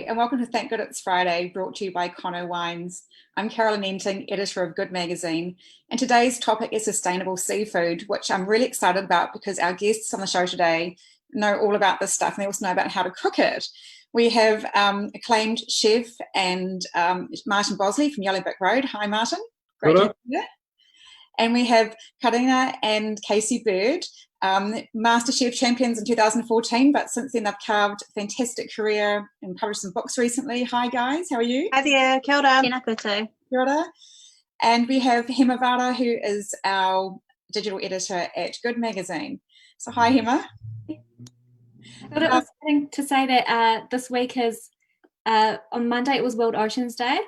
and welcome to Thank God It's Friday, brought to you by Conno Wines. I'm Carolyn Enting, editor of Good Magazine, and today's topic is sustainable seafood, which I'm really excited about because our guests on the show today know all about this stuff and they also know about how to cook it. We have acclaimed chef and Martin Bosley from Yellow Brick Road. Hi, Martin. Great to have you here. And we have Karena and Kasey Bird, MasterChef champions in 2014, but since then they've carved a fantastic career and published some books recently. Hi guys, how are you? Hi there, kia ora. Tēnā koutou. Kia ora. And we have Hema Vara, who is our digital editor at Good Magazine. So hi Hema. I thought it was fitting to say that this week is, on Monday it was World Oceans Day.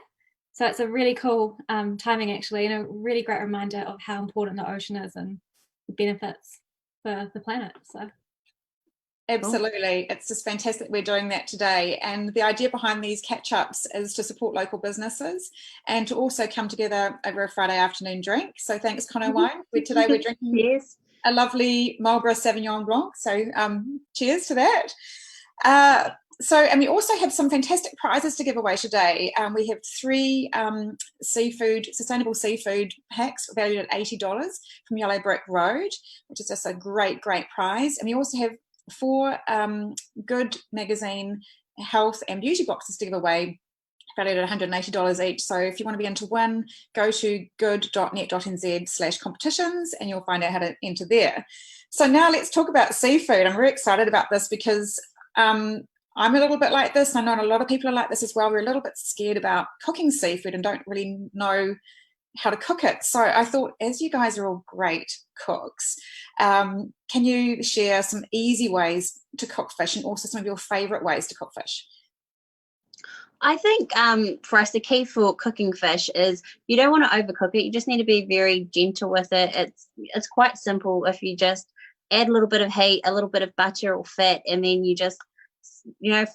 So it's a really cool timing actually, and a really great reminder of how important the ocean is and the benefits for the planet. So absolutely, it's just fantastic we're doing that today. And the idea behind these catch-ups is to support local businesses and to also come together over a Friday afternoon drink. So thanks Conno Wine. Today we're drinking Yes. a lovely Marlborough Sauvignon Blanc. So cheers to that. And we also have some fantastic prizes to give away today. We have 3 sustainable seafood packs valued at $80 from Yellow Brick Road, which is just a great, great prize. And we also have 4 Good Magazine health and beauty boxes to give away, valued at $180 each. So if you want to be into one, go to good.net.nz/competitions and you'll find out how to enter there. So now let's talk about seafood. I'm very excited about this because I'm a little bit like this, and I know a lot of people are like this as well. We're a little bit scared about cooking seafood and don't really know how to cook it. So I thought, as you guys are all great cooks, can you share some easy ways to cook fish and also some of your favourite ways to cook fish? I think for us, the key for cooking fish is you don't want to overcook it. You just need to be very gentle with it. It's quite simple. If you just add a little bit of heat, a little bit of butter or fat, and then you just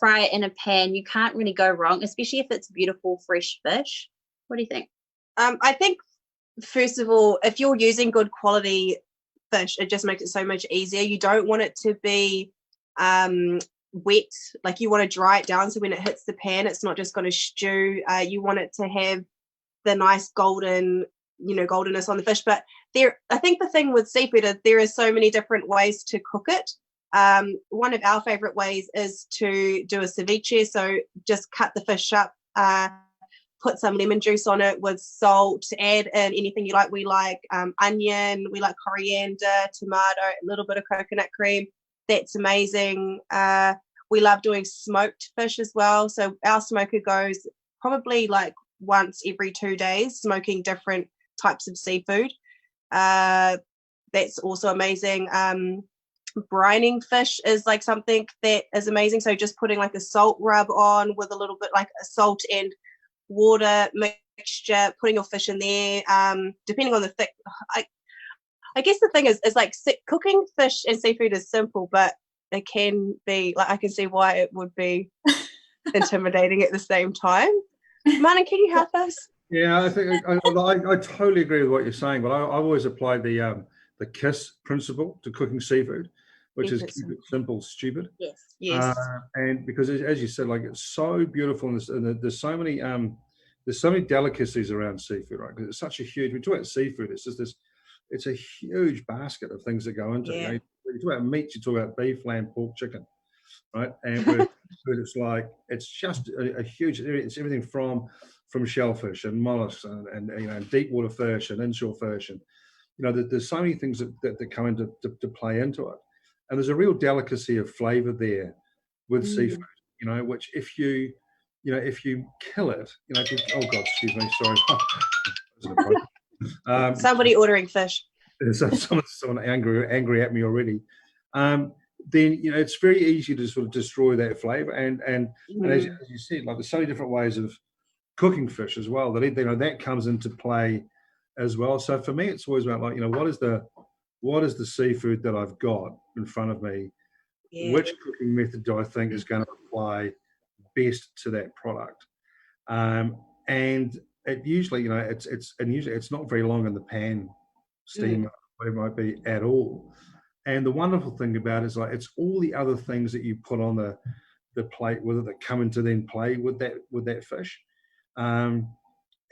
fry it in a pan, you can't really go wrong, especially if it's beautiful fresh fish. What do you think? I think first of all, if you're using good quality fish, it just makes it so much easier. You don't want it to be wet, like you want to dry it down so when it hits the pan it's not just going to stew. You want it to have the nice goldenness on the fish. But I think the thing with seafood is there are so many different ways to cook it. One of our favorite ways is to do a ceviche, so just cut the fish up, put some lemon juice on it with salt, add in anything you like. We like onion, we like coriander, tomato, a little bit of coconut cream. That's amazing. We love doing smoked fish as well, so our smoker goes probably like once every 2 days smoking different types of seafood. That's also amazing. Brining fish is like something that is amazing, so just putting like a salt rub on with a little bit like a salt and water mixture, putting your fish in there, depending on the thick. I guess the thing is like cooking fish and seafood is simple, but it can be like, I can see why it would be intimidating at the same time. Martin, can you help us? Yeah, I think I totally agree with what you're saying, but I've always applied the KISS principle to cooking seafood, which is keep it simple, stupid. Yes. And because as you said, like it's so beautiful, and there's so many delicacies around seafood, right? Because it's such a huge. We talk about seafood, it's just this. It's a huge basket of things that go into it. You talk about meat, you talk about beef, lamb, pork, chicken, right? And with food, it's just a huge. It's everything from shellfish and mollusks and deep water fish and inshore fish, and there's so many things that come into to play into it. And there's a real delicacy of flavour there with seafood, which if you kill it, oh God, excuse me, sorry. Somebody ordering fish. Someone angry at me already. Then it's very easy to sort of destroy that flavour. And as you said, like there's so many different ways of cooking fish as well that comes into play as well. So for me, it's always about like what is the seafood that I've got in front of me? Yeah. Which cooking method do I think is going to apply best to that product? And it usually, it's not very long in the pan, steamer, whatever it might be at all. And the wonderful thing about it is like it's all the other things that you put on the plate with it that come into then play with that fish. And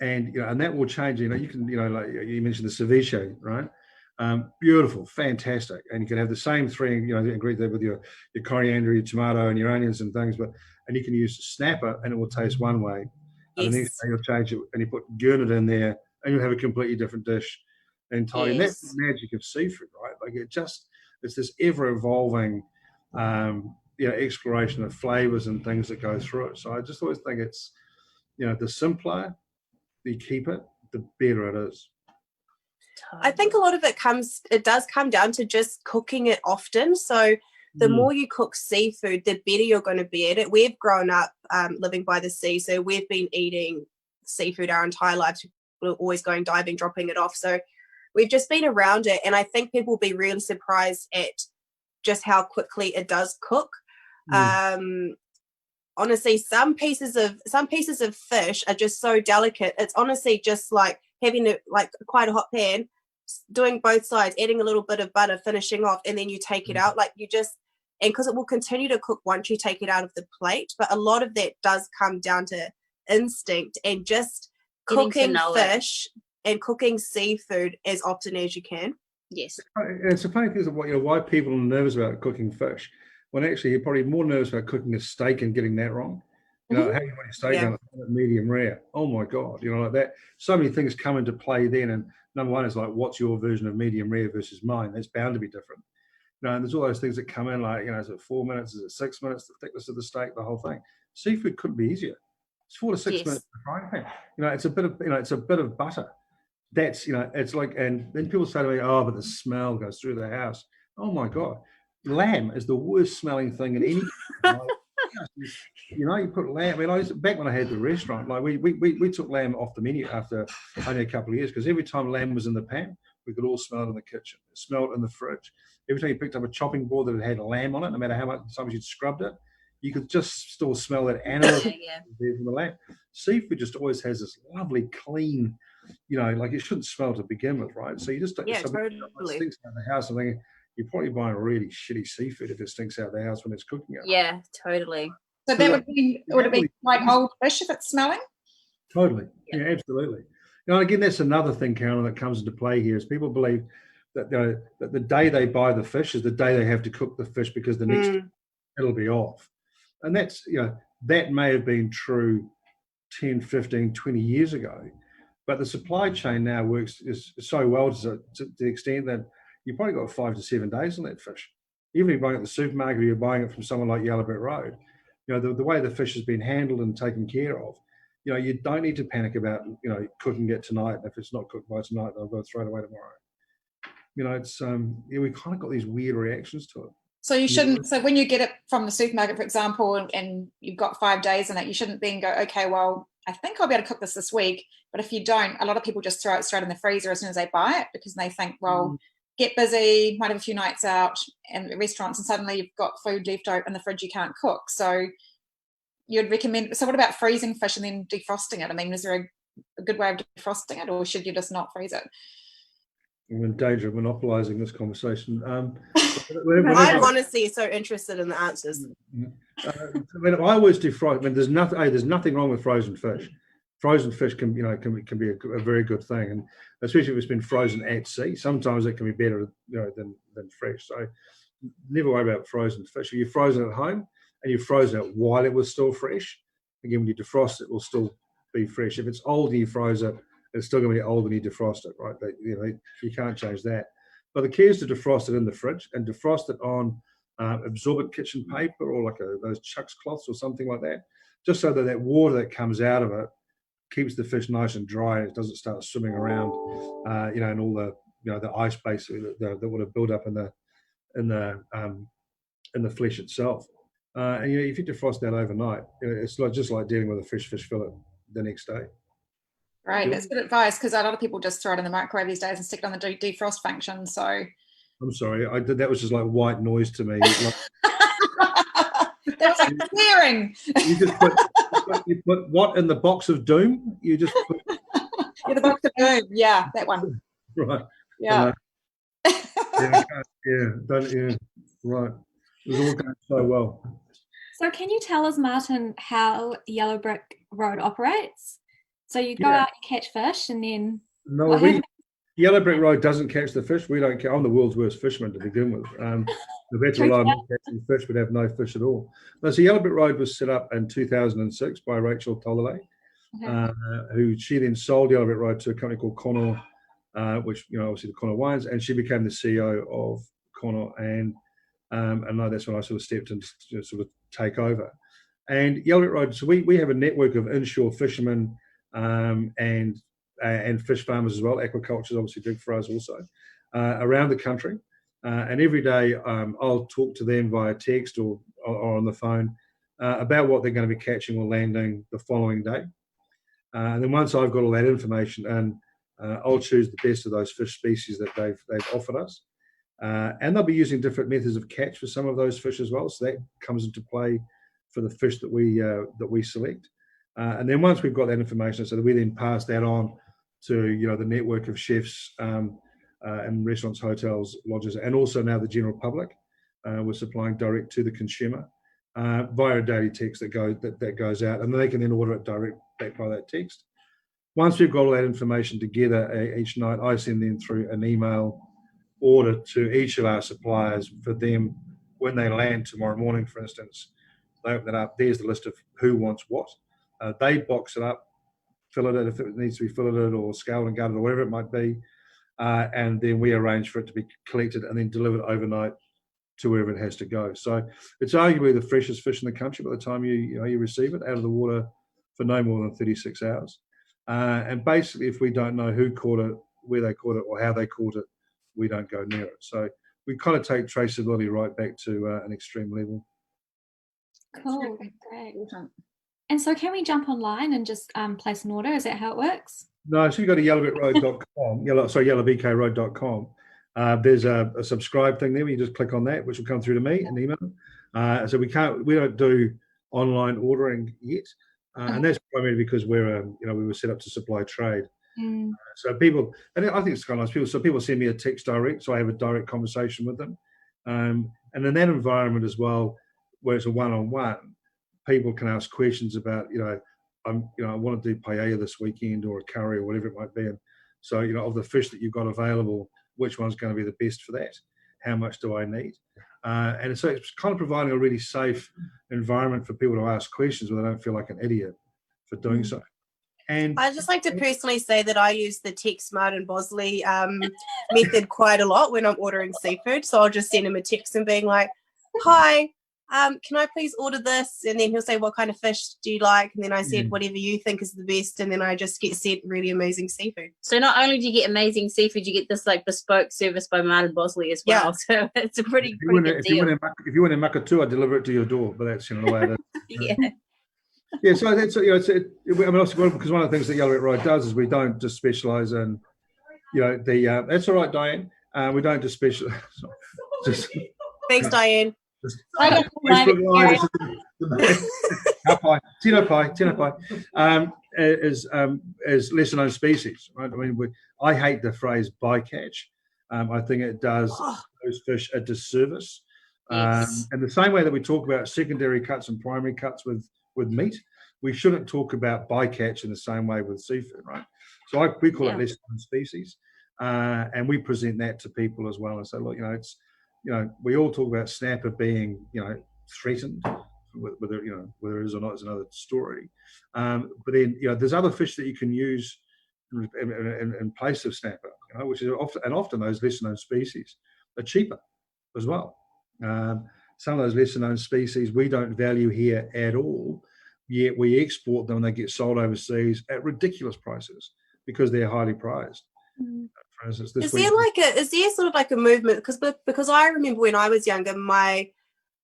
and that will change. You can like you mentioned the ceviche, right? Beautiful, fantastic, and you can have the same three ingredients with your coriander, your tomato, and your onions and things. And you can use snapper, and it will taste one way. And the next day you'll change it, and you put gurnard in there, and you'll have a completely different dish entirely. And that's the magic of seafood, right? Like it's this ever evolving exploration of flavors and things that go through it. So I just always think it's the simpler you keep it, the better it is. I think a lot of it does come down to just cooking it often. So the more you cook seafood, the better you're going to be at it. We've grown up living by the sea, so we've been eating seafood our entire lives. We're always going diving, dropping it off. So we've just been around it, and I think people will be really surprised at just how quickly it does cook. Honestly, some pieces of fish are just so delicate. It's honestly just like having quite a hot pan, doing both sides, adding a little bit of butter, finishing off, and then you take it out. And because it will continue to cook once you take it out of the plate. But a lot of that does come down to instinct and just cooking fish and cooking seafood as often as you can. Yes. It's a funny thing of why people are nervous about cooking fish, when actually you're probably more nervous about cooking a steak and getting that wrong. How you want your steak done, medium rare. Oh my God, like that. So many things come into play then. And number one is like, what's your version of medium rare versus mine? That's bound to be different. And there's all those things that come in, like, is it 4 minutes? Is it 6 minutes? The thickness of the steak, the whole thing. Seafood couldn't be easier. It's 4 to 6 minutes in the frying pan. It's a bit of, it's a bit of butter. That's, it's like, and then people say to me, oh, but the smell goes through the house. Oh my God. Lamb is the worst smelling thing in any. You put lamb. Back when I had the restaurant, like we took lamb off the menu after only a couple of years, because every time lamb was in the pan, we could all smell it in the kitchen. It smelled in the fridge. Every time you picked up a chopping board that had lamb on it, no matter how much times you'd scrubbed it, you could just still smell that animal from the lamb. Seafood just always has this lovely, clean, like it shouldn't smell to begin with, right? So you just totally. Stinks out the house. I'm thinking you're probably buying really shitty seafood if it stinks out the house when it's cooking out. Yeah, totally. So that would be like old fish if it's smelling? Totally. Yeah, absolutely. Again, that's another thing, Carolyn, that comes into play here is people believe that that the day they buy the fish is the day they have to cook the fish, because the next it'll be off. And that's, that may have been true 10, 15, 20 years ago. But the supply chain now works so well to the extent that you've probably got 5 to 7 days on that fish. Even if you're buying it at the supermarket or you're buying it from someone like Yellowbit Road, the way the fish has been handled and taken care of, you don't need to panic about, cooking it tonight. If it's not cooked by tonight, they'll go throw it away tomorrow. It's we kind of got these weird reactions to it. So you shouldn't. So when you get it from the supermarket, for example, and you've got 5 days in it, you shouldn't then go, okay, well, I think I'll be able to cook this week. But if you don't, a lot of people just throw it straight in the freezer as soon as they buy it, because they think, well, get busy, might have a few nights out in restaurants, and suddenly you've got food left out in the fridge you can't cook. So you'd recommend. So what about freezing fish and then defrosting it? I mean, is there a good way of defrosting it, or should you just not freeze it? I'm in danger of monopolising this conversation. I'm honestly so interested in the answers. I always defrost. There's nothing wrong with frozen fish. Frozen fish can be a very good thing, and especially if it's been frozen at sea. Sometimes it can be better, than fresh. So never worry about frozen fish. If you're frozen at home and you've frozen it while it was still fresh, again, when you defrost it, will still be fresh. If it's old and you froze it, it's still going to be old when you defrost it, right? But, you can't change that. But the key is to defrost it in the fridge and defrost it on absorbent kitchen paper or like those Chuck's cloths or something like that, just so that water that comes out of it keeps the fish nice and dry and it doesn't start swimming around, and all the the ice basically that would have built up in the flesh itself. And if you defrost that overnight, it's just like dealing with a fish fillet the next day. Right, that's good advice, because a lot of people just throw it in the microwave these days and stick it on the defrost function. So I'm sorry, that was just like white noise to me. That was like clearing. You put what in the box of doom? You just put the box of doom. Yeah, that one. Right. Yeah. Right. It was all going so well. So can you tell us, Martin, how Yellow Brick Road operates? So you go Yeah. out, you catch fish, and then No, what happens? Yellow Brick Road doesn't catch the fish. We don't. I'm the world's worst fisherman to begin with. If we had to rely on catching fish, we'd have no fish at all. No, so Yellow Brick Road was set up in 2006 by Rachel Tollerley, who she then sold Yellow Brick Road to a company called Connor, which obviously the Connor Wines, and she became the CEO of Connor, and that's when I sort of stepped in to sort of take over. And Yellow Brick Road. So we have a network of inshore fishermen and fish farmers as well. Aquaculture is obviously big for us also, around the country. And every day I'll talk to them via text or on the phone about what they're going to be catching or landing the following day. And then once I've got all that information, and I'll choose the best of those fish species that they've offered us. And they'll be using different methods of catch for some of those fish as well. So that comes into play for the fish that we select. And then once we've got that information, so that we then pass that on to the network of chefs and restaurants, hotels, lodges, and also now the general public. We're supplying direct to the consumer via a daily text that goes out, and they can then order it direct back by that text. Once we've got all that information together each night, I send them through an email order to each of our suppliers for them when they land tomorrow morning, for instance. They open it up. There's the list of who wants what. They box it up, filleted if it needs to be filleted or scaled and gutted or whatever it might be, and then we arrange for it to be collected and then delivered overnight to wherever it has to go. So it's arguably the freshest fish in the country by the time you receive it out of the water for no more than 36 hours. And basically, if we don't know who caught it, where they caught it, or how they caught it, we don't go near it. So we kind of take traceability right back to an extreme level. Cool, great. And so can we jump online and just place an order? Is that how it works? No, so you go to yellowbrickroad.com, yellowbrickroad.com. There's a subscribe thing there where you just click on that, which will come through to me, an email. So we don't do online ordering yet. And that's primarily because we were set up to supply trade. So people, and I think it's kind of nice. People send me a text direct, so I have a direct conversation with them. And in that environment as well, where it's a one-on-one, people can ask questions about, I want to do paella this weekend or a curry or whatever it might be. And so, of the fish that you've got available, which one's going to be the best for that? How much do I need? And so it's kind of providing a really safe environment for people to ask questions where they don't feel like an idiot for doing so. And I'd just like to personally say that I use the text Smart and Bosley method quite a lot when I'm ordering seafood. So I'll just send him a text and being like, hi, can I please order this? And then he'll say, what kind of fish do you like? And then I said, whatever you think is the best. And then I just get sent really amazing seafood. So not only do you get amazing seafood, you get this bespoke service by Martin Bosley as well. Yeah. So it's a pretty good deal. If you want in Makatu, I deliver it to your door, but that's the way it is. Yeah. Yeah, so that's also because one of the things that Yellow Brick Road does is we don't just specialise in, that's all right, Diane. We don't just specialise. Thanks, Diane. Tino pie, is lesser known species, right? I mean, I hate the phrase bycatch. I think it does those fish a disservice. Yes. And the same way that we talk about secondary cuts and primary cuts with meat, we shouldn't talk about bycatch in the same way with seafood, right? So we call it lesser known species, and we present that to people as well and say, look, it's, we all talk about snapper being, threatened, whether it is or not is another story. But then, there's other fish that you can use in place of snapper, which is often those lesser known species are cheaper as well. Some of those lesser known species we don't value here at all, yet we export them and they get sold overseas at ridiculous prices because they're highly prized. For instance, is there sort of like a movement? Because I remember when I was younger, my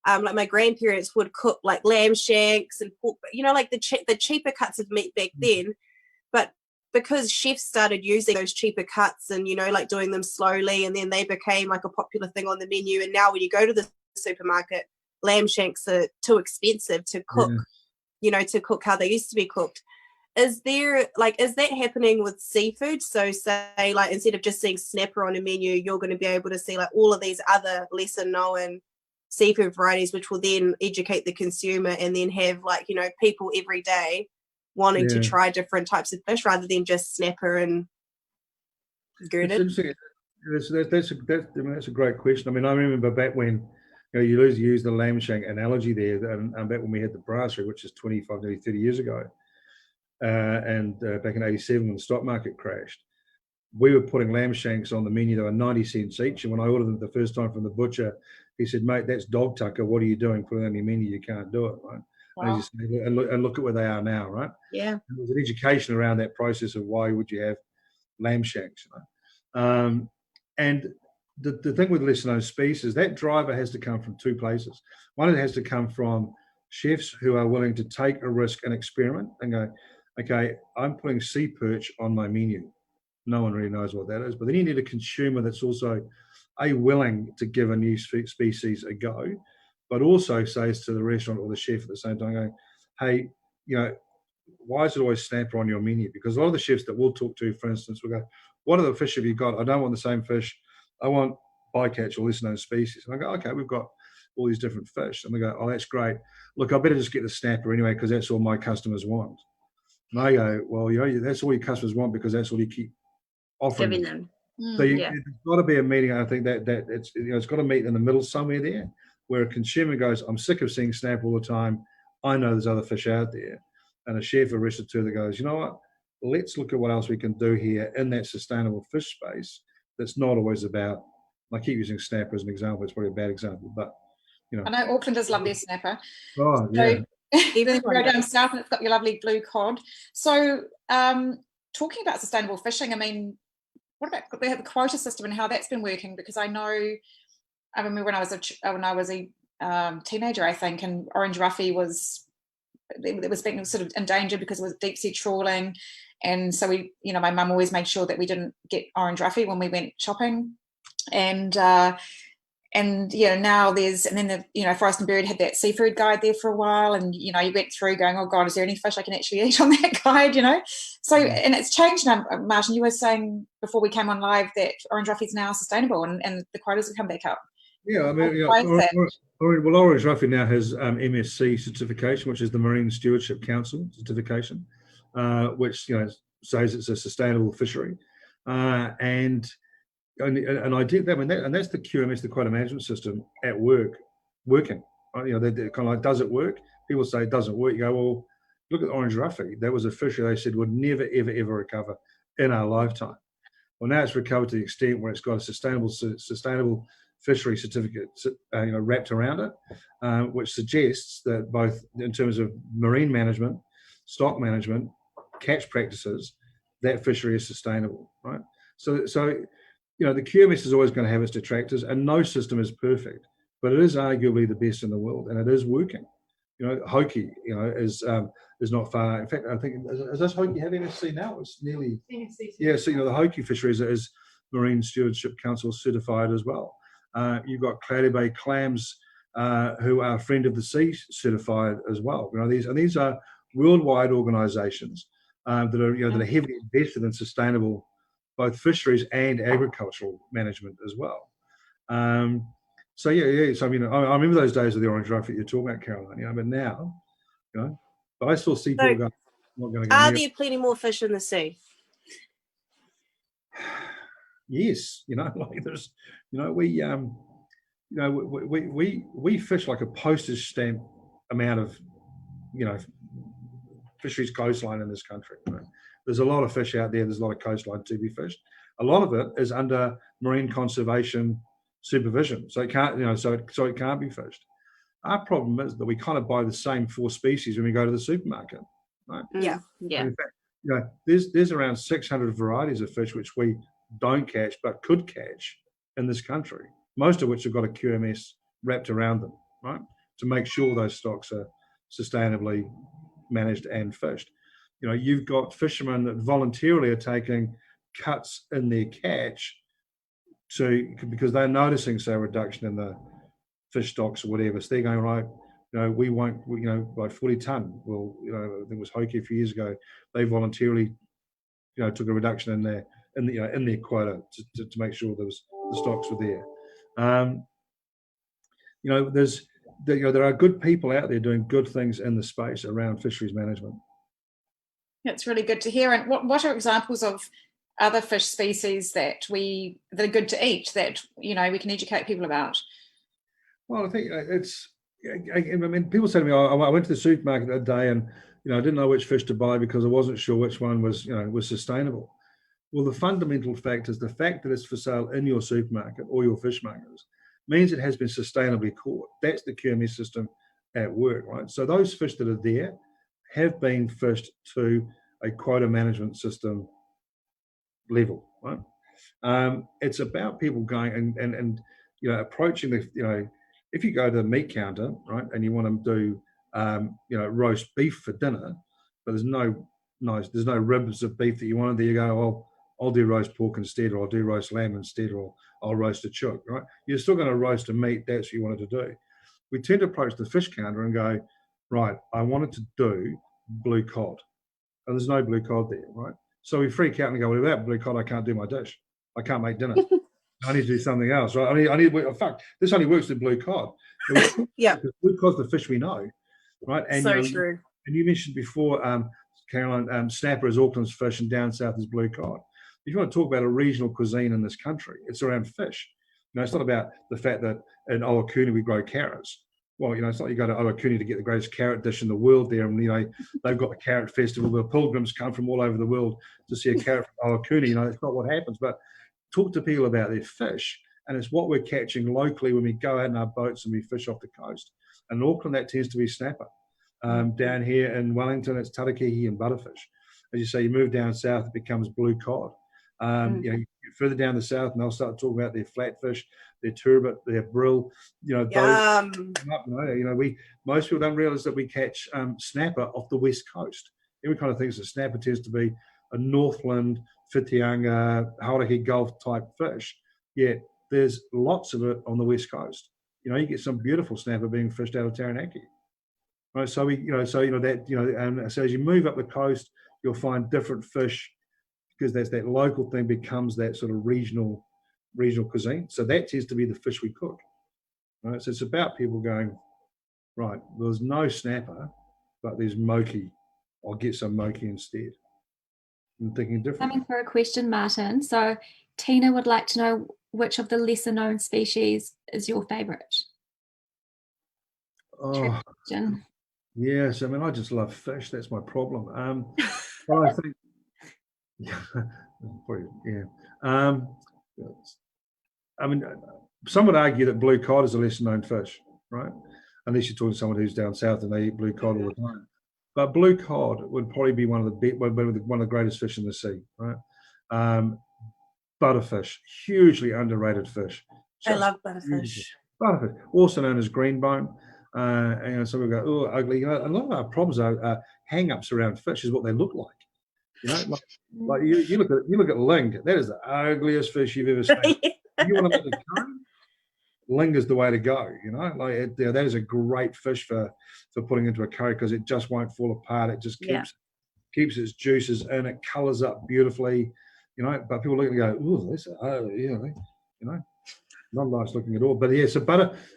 my grandparents would cook like lamb shanks and pork, like the cheaper cuts of meat back then. But because chefs started using those cheaper cuts and like doing them slowly, and then they became like a popular thing on the menu. And now when you go to the supermarket, lamb shanks are too expensive to cook, to cook how they used to be cooked. Is that happening with seafood? So say like instead of just seeing snapper on a menu, you're going to be able to see like all of these other lesser known seafood varieties, which will then educate the consumer and then have, like, you know, people every day wanting to try different types of fish rather than just snapper and It's gurnard. interesting. That's a great question. I mean, I remember back when, you know, you use the lamb shank analogy there, and back when we had the brasserie, which is 25, nearly 30 years ago, and back in 87 when the stock market crashed, we were putting lamb shanks on the menu. They were 90 cents each, and when I ordered them the first time from the butcher, he said, "Mate, that's dog tucker. What are you doing? Put it on your menu. You can't do it." Right? Wow. And look at where they are now, right? Yeah. There was an education around that process of why would you have lamb shanks, you know? And the thing with lesser known species, that driver has to come from two places. One, it has to come from chefs who are willing to take a risk and experiment and go, okay, I'm putting sea perch on my menu. No one really knows what that is. But then you need a consumer that's also willing to give a new species a go, but also says to the restaurant or the chef at the same time, going, hey, you know, why is it always snapper on your menu? Because a lot of the chefs that we'll talk to, for instance, will go, what other fish have you got? I don't want the same fish. I want bycatch or lesser known species. And I go, okay, we've got all these different fish. And they go, oh, that's great. Look, I better just get the snapper anyway, because that's all my customers want. And I go, well, you know, that's all your customers want because that's all you keep offering Giving them. them. So yeah. there's got to be a meeting. I think that it's, you know, it's got to meet in the middle somewhere there, where a consumer goes, I'm sick of seeing snapper all the time. I know there's other fish out there. And a chef or restaurateur that goes, you know what, let's look at what else we can do here in that sustainable fish space that's not always about, I keep using snapper as an example, it's probably a bad example, but, you know. I know Auckland does love their snapper. Oh, So, yeah. then you go down south and it's got your lovely blue cod. So talking about sustainable fishing, I mean, what about the quota system and how that's been working? Because I remember when I was a teenager, I think, and orange roughy was being sort of endangered because it was deep sea trawling, and so we, you know, my mum always made sure that we didn't get orange roughy when we went shopping, and you know, now there's, and then the, you know, Forest and Bird had that seafood guide there for a while, and you know, you went through going, oh God, is there any fish I can actually eat on that guide, you know? So, and it's changed now. Martin, you were saying before we came on live that orange roughy is now sustainable, and the quotas have come back up. Yeah, I mean, orange roughy now has MSC certification, which is the Marine Stewardship Council certification, which, you know, says it's a sustainable fishery, and I did that, and that's the QMS, the quota management system at working. You know, they're kind of like, does it work? People say it doesn't work. You go, well, look at orange roughy. That was a fishery they said would never, ever, ever recover in our lifetime. Well, now it's recovered to the extent where it's got a sustainable fishery certificate, you know, wrapped around it, which suggests that both in terms of marine management, stock management, catch practices, that fishery is sustainable, right? So you know, the QMS is always going to have its detractors, and no system is perfect, but it is arguably the best in the world, and it is working. You know, Hoki, you know, is not far. In fact, I think is this Hoki have MSC now? It's nearly yeah. So you know, the Hoki fishery is Marine Stewardship Council certified as well. You've got Cloudy Bay clams, who are Friend of the Sea certified as well. You know, these are worldwide organisations that are, you know, that are heavily invested in sustainable both fisheries and agricultural management as well. So yeah. So I mean, I remember those days of the orange roughy you're talking about, Caroline. You know, but now, you know, but I still see people going, not going to go. Are there plenty more fish in the sea? Yes, you know, like there's, you know, we fish like a postage stamp amount of, you know, fisheries coastline in this country. Right? There's a lot of fish out there. There's a lot of coastline to be fished. A lot of it is under marine conservation supervision, so it can't, you know, so it can't be fished. Our problem is that we kind of buy the same 4 species when we go to the supermarket, right? Yeah. Yeah. In fact, you know, there's around 600 varieties of fish which we don't catch but could catch in this country, most of which have got a QMS wrapped around them, right, to make sure those stocks are sustainably managed and fished. You know, you've got fishermen that voluntarily are taking cuts in their catch because they're noticing, say, a reduction in the fish stocks or whatever. So they're going, right, you know, we won't, you know, by 40 tonne. Well, you know, I think it was Hoki a few years ago. They voluntarily, you know, took a reduction in their quota to make sure the stocks were there. there are good people out there doing good things in the space around fisheries management. That's really good to hear. And what are examples of other fish species that are good to eat that we can educate people about? Well, I think people say to me, I went to the supermarket that day and I didn't know which fish to buy because I wasn't sure which one was sustainable. Well, the fundamental fact is the fact that it's for sale in your supermarket or your fish markets means it has been sustainably caught. That's the QMS system at work, right? So those fish that are there have been fished to a quota management system level, right? It's about people going and approaching if you go to the meat counter, right, and you want to do roast beef for dinner, but there's no ribs of beef that you want, there you go, well, I'll do roast pork instead, or I'll do roast lamb instead, or I'll roast a chook, right? You're still going to roast a meat, that's what you wanted to do. We tend to approach the fish counter and go, right, I wanted to do blue cod. And there's no blue cod there, right? So we freak out and go, well, without blue cod, I can't do my dish. I can't make dinner. I need to do something else, right? I need this only works with blue cod. Yeah. Blue cod's the fish we know, right? And so true. And you mentioned before, Caroline, snapper is Auckland's fish and down south is blue cod. If you want to talk about a regional cuisine in this country, it's around fish. It's not about the fact that in Owakuni we grow carrots. Well, it's not you go to Owakuni to get the greatest carrot dish in the world there, and they've got the carrot festival. The pilgrims come from all over the world to see a carrot from Owakuni. It's not what happens. But talk to people about their fish, and it's what we're catching locally when we go out in our boats and we fish off the coast. And in Auckland, that tends to be snapper. Down here in Wellington, it's tarakiki and butterfish. As you say, you move down south, it becomes blue cod. You get further down the south, and they'll start talking about their flatfish, their turbot, their brill. Most people don't realise that we catch snapper off the west coast. Everyone kind of thinks that snapper tends to be a Northland, Whitianga, Hauraki Gulf type fish. Yet there's lots of it on the west coast. You get some beautiful snapper being fished out of Taranaki. Right, so so as you move up the coast, you'll find different fish because there's that local thing becomes that sort of regional cuisine. So that tends to be the fish we cook. Right, so it's about people going, right, there's no snapper, but there's moki. I'll get some moki instead. I'm thinking different. Coming for a question, Martin. So Tina would like to know which of the lesser known species is your favourite? Oh, yes. I just love fish. That's my problem. But I think, some would argue that blue cod is a lesser known fish, right? Unless you're talking to someone who's down south and they eat blue cod all the time. But blue cod would probably be one of the greatest fish in the sea, right? Butterfish, hugely underrated fish. I love butterfish. Butterfish, also known as greenbone. And some people go, oh, ugly. A lot of our problems are hang-ups around fish is what they look like. Like you look at ling. That is the ugliest fish you've ever seen. You want to make a curry? Ling is the way to go. That is a great fish for putting into a curry because it just won't fall apart. It just keeps its juices in. It colours up beautifully. But people look and go, oh, that's not nice looking at all. But yeah, so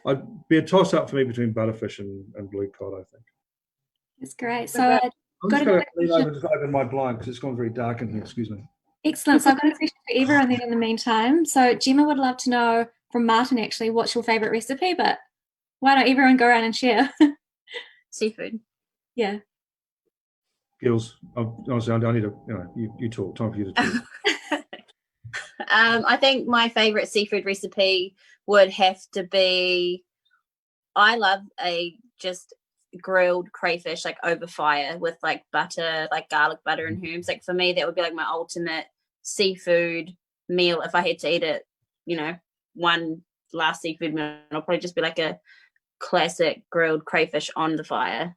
I'd be a toss up for me between butterfish and blue cod, I think. That's great. So I've just going to open my blind because it's gone very dark in here. Excuse me. Excellent. So I've got a question for everyone then in the meantime. So Gemma would love to know from Martin actually, what's your favourite recipe? But why don't everyone go around and share? Seafood. Yeah. Girls, honestly, I need to, you talk. Time for you to talk. I think my favourite seafood recipe would have to be, I love a just grilled crayfish like over fire with like butter, like garlic butter and herbs. Like for me, that would be like my ultimate seafood meal. If I had to eat it, one last seafood meal, it'll probably just be like a classic grilled crayfish on the fire.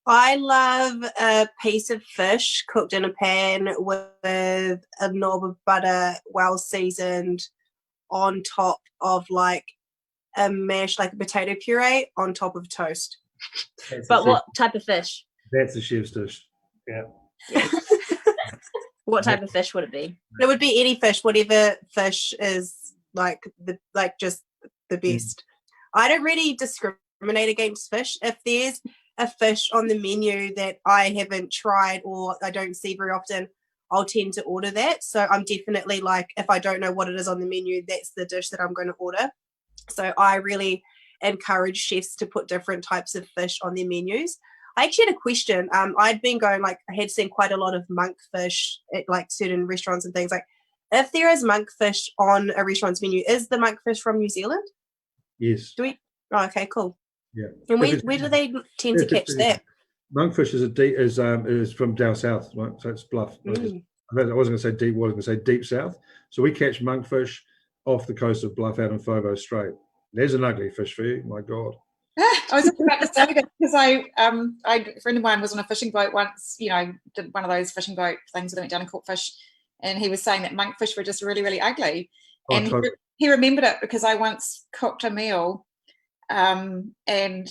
I love a piece of fish cooked in a pan with a knob of butter, well seasoned, on top of like a mash, like a potato puree on top of toast. But what type of fish? That's a chef's dish. Yeah. What type of fish would it be? It would be any fish, whatever fish is just the best. I don't really discriminate against fish. If there's a fish on the menu that I haven't tried or I don't see very often, I'll tend to order that. So I'm definitely like, if I don't know what it is on the menu, that's the dish that I'm going to order. So I really encourage chefs to put different types of fish on their menus. I actually had a question. I'd been going, like, I had seen quite a lot of monkfish at like certain restaurants and things. Like, if there is monkfish on a restaurant's menu, is the monkfish from New Zealand? Yes. Do we? Oh, okay, cool. Yeah. And where do they tend to catch that? Monkfish is from down south, right? So it's bluff. I wasn't going to say deep water, I was going to say deep south. So we catch monkfish off the coast of Bluff out in Fogo Strait. There's an ugly fish for you, my God. I was just about to say that because a friend of mine was on a fishing boat once, did one of those fishing boat things that went down and caught fish, and he was saying that monkfish were just really, really ugly. Oh, And totally. he remembered it because I once cooked a meal, and I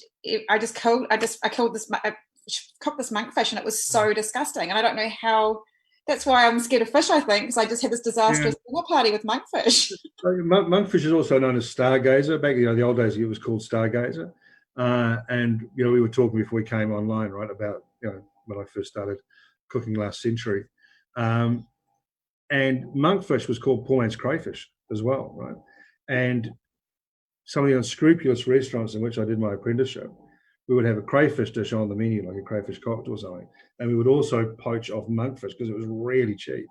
cooked this monkfish, and it was so disgusting. And I don't know how. That's why I'm scared of fish, I think, because I just had this disastrous dinner party with monkfish. Monkfish is also known as stargazer. Back the old days, it was called stargazer. And we were talking before we came online, right, about when I first started cooking last century. And monkfish was called poor man's crayfish as well, right? And some of the unscrupulous restaurants in which I did my apprenticeship, we would have a crayfish dish on the menu, like a crayfish cocktail or something. And we would also poach off monkfish because it was really cheap.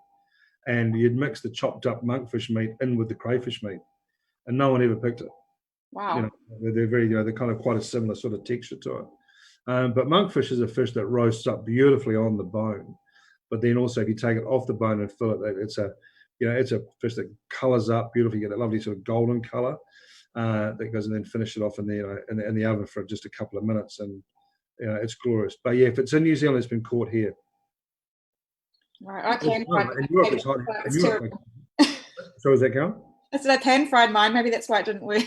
And you'd mix the chopped up monkfish meat in with the crayfish meat. And no one ever picked it. Wow. They're very, they're kind of quite a similar sort of texture to it. But monkfish is a fish that roasts up beautifully on the bone. But then also, if you take it off the bone and fill it, it's a fish that colors up beautifully. You get that lovely sort of golden color that goes, and then finish it off in the oven for just a couple of minutes, and it's glorious. But yeah, if it's in New Zealand, it's been caught here. Right, I pan fried mine. In Europe, it's hot. So is that going? I said I pan fried mine. Maybe that's why it didn't work.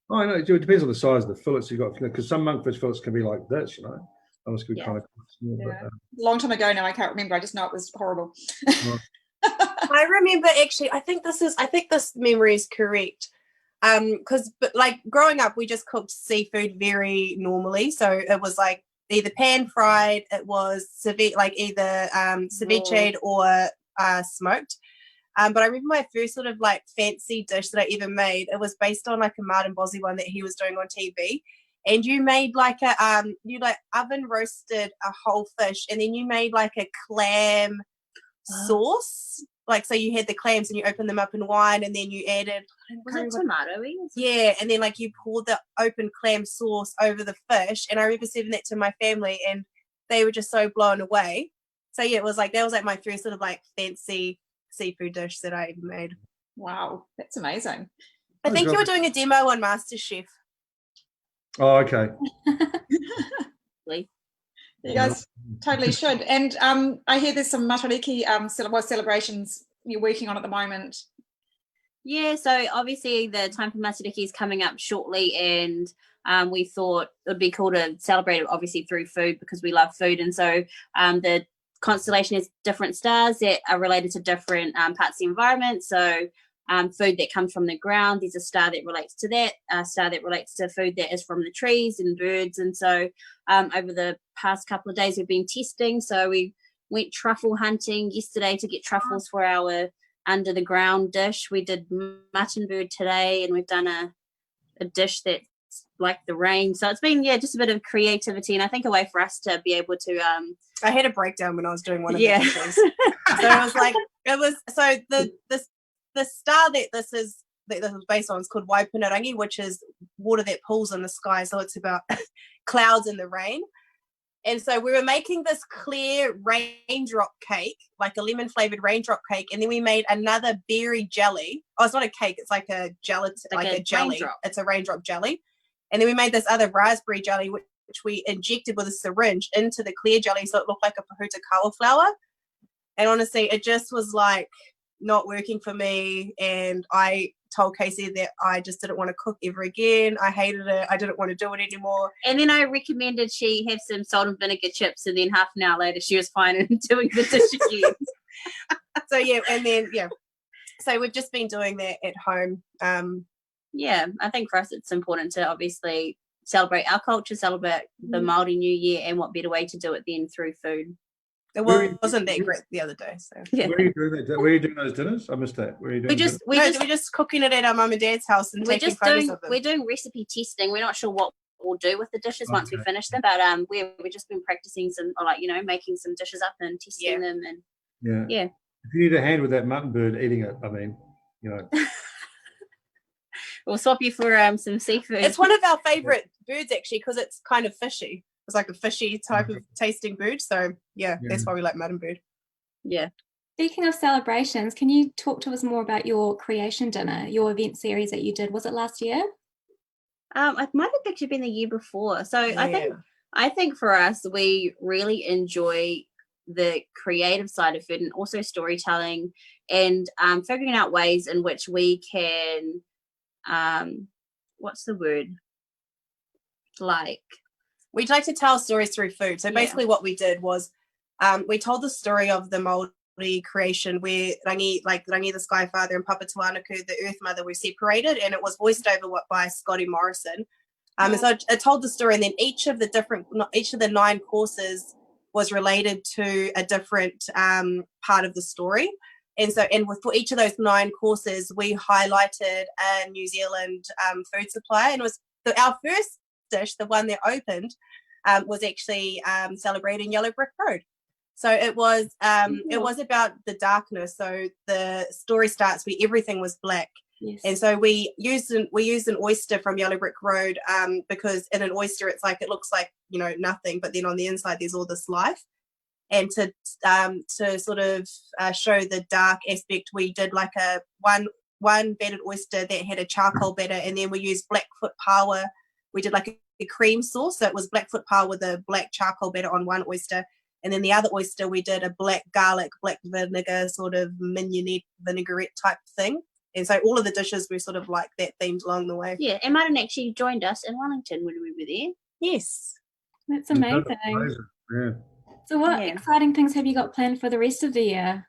Oh, no, it depends on the size of the fillets you've got, because some monkfish fillets can be like this, Others can be kind of small. Yeah. But, long time ago now, I can't remember. I just know it was horrible. I remember, actually, I think this memory is correct. Because like growing up, we just cooked seafood very normally. So it was like either pan fried, it was either ceviche or smoked. But I remember my first sort of like fancy dish that I ever made. It was based on like a Martin Bosley one that he was doing on TV. And you made like you oven roasted a whole fish, and then you made like a clam sauce. Like, so you had the clams and you opened them up in wine, and then you added, was it tomato-y? Yeah, and then like you poured the open clam sauce over the fish. And I remember serving that to my family, and they were just so blown away. So yeah, it was like, that was like my first sort of like fancy seafood dish that I ever made. Wow, that's amazing. I think you were doing a demo on MasterChef. Oh, okay. You guys totally should. And I hear there's some Matariki celebrations you're working on at the moment. Yeah, so obviously the time for Matariki is coming up shortly, and we thought it would be cool to celebrate it obviously through food, because we love food. And so the constellation is different stars that are related to different parts of the environment. So food that comes from the ground, there's a star that relates to that, a star that relates to food that is from the trees and birds. And so over the past couple of days we've been testing. So we went truffle hunting yesterday to get truffles for our under the ground dish. We did mutton bird today, and we've done a dish that's like the rain. So it's been just a bit of creativity, and I think a way for us to be able to I had a breakdown when I was doing one of the dishes. So it was like, the star that this was based on is called Waipuna, which is water that pools in the sky. So it's about clouds and the rain. And so we were making this clear raindrop cake, like a lemon flavored raindrop cake. And then we made another berry jelly. Oh, it's not a cake. It's like a gelatin, like a jelly. Raindrop. It's a raindrop jelly. And then we made this other raspberry jelly, which we injected with a syringe into the clear jelly. So it looked like a Pahuta cauliflower. And honestly, it just was like not working for me. And I told Kasey that I just didn't want to cook ever again. I hated it. I didn't want to do it anymore. And then I recommended she have some salt and vinegar chips, and then half an hour later she was fine and doing the dish again. So we've just been doing that at home. Yeah, I think for us it's important to obviously celebrate our culture, celebrate the Māori New Year, and what better way to do it than through food. It wasn't that great the other day. So Yeah. Where are you doing that? Where are you doing those dinners? I missed that. Where are you doing? we're just cooking it at our mum and dad's house and taking photos of them. We're doing recipe testing. We're not sure what we'll do with the dishes once we finish them, but we've just been practicing some, like, you know, making some dishes up and testing them, and yeah. If you need a hand with that mutton bird eating it, I mean, you know. We'll swap you for some seafood. It's one of our favourite birds, actually, because it's kind of fishy. It's like a fishy type of tasting bird. So, yeah, that's why we like mutton bird. Yeah. Speaking of celebrations, can you talk to us more about your creation dinner, your event series that you did? Was it last year? It might have actually been the year before. So I think for us, we really enjoy the creative side of food and also storytelling, and figuring out ways in which we can, what's the word? Like, we'd like to tell stories through food. So basically what we did was we told the story of the Māori creation where Rangi the Sky Father and Papa Tuanuku, the Earth Mother, were separated, and it was voiced over by Scotty Morrison. And so it told the story, and then each of the 9 courses was related to a different part of the story. And so, for each of those 9 courses, we highlighted a New Zealand food supplier, and it was our first dish, the one that opened, was actually celebrating Yellow Brick Road. So it was about the darkness. So the story starts where everything was black. Yes. And so we used an oyster from Yellow Brick Road because in an oyster it looks like, you know, nothing, but then on the inside there's all this life. And to sort of show the dark aspect, we did like a one battered oyster that had a charcoal batter, and then we used Blackfoot Power. We did like a cream sauce, so it was Blackfoot Power with a black charcoal batter on one oyster, and then the other oyster we did a black garlic, black vinegar, sort of mignonette vinaigrette type thing. And so all of the dishes were sort of like that themed along the way. Yeah, and Martin actually joined us in Wellington when we were there. Yes. That's amazing. Yeah. So what exciting things have you got planned for the rest of the year?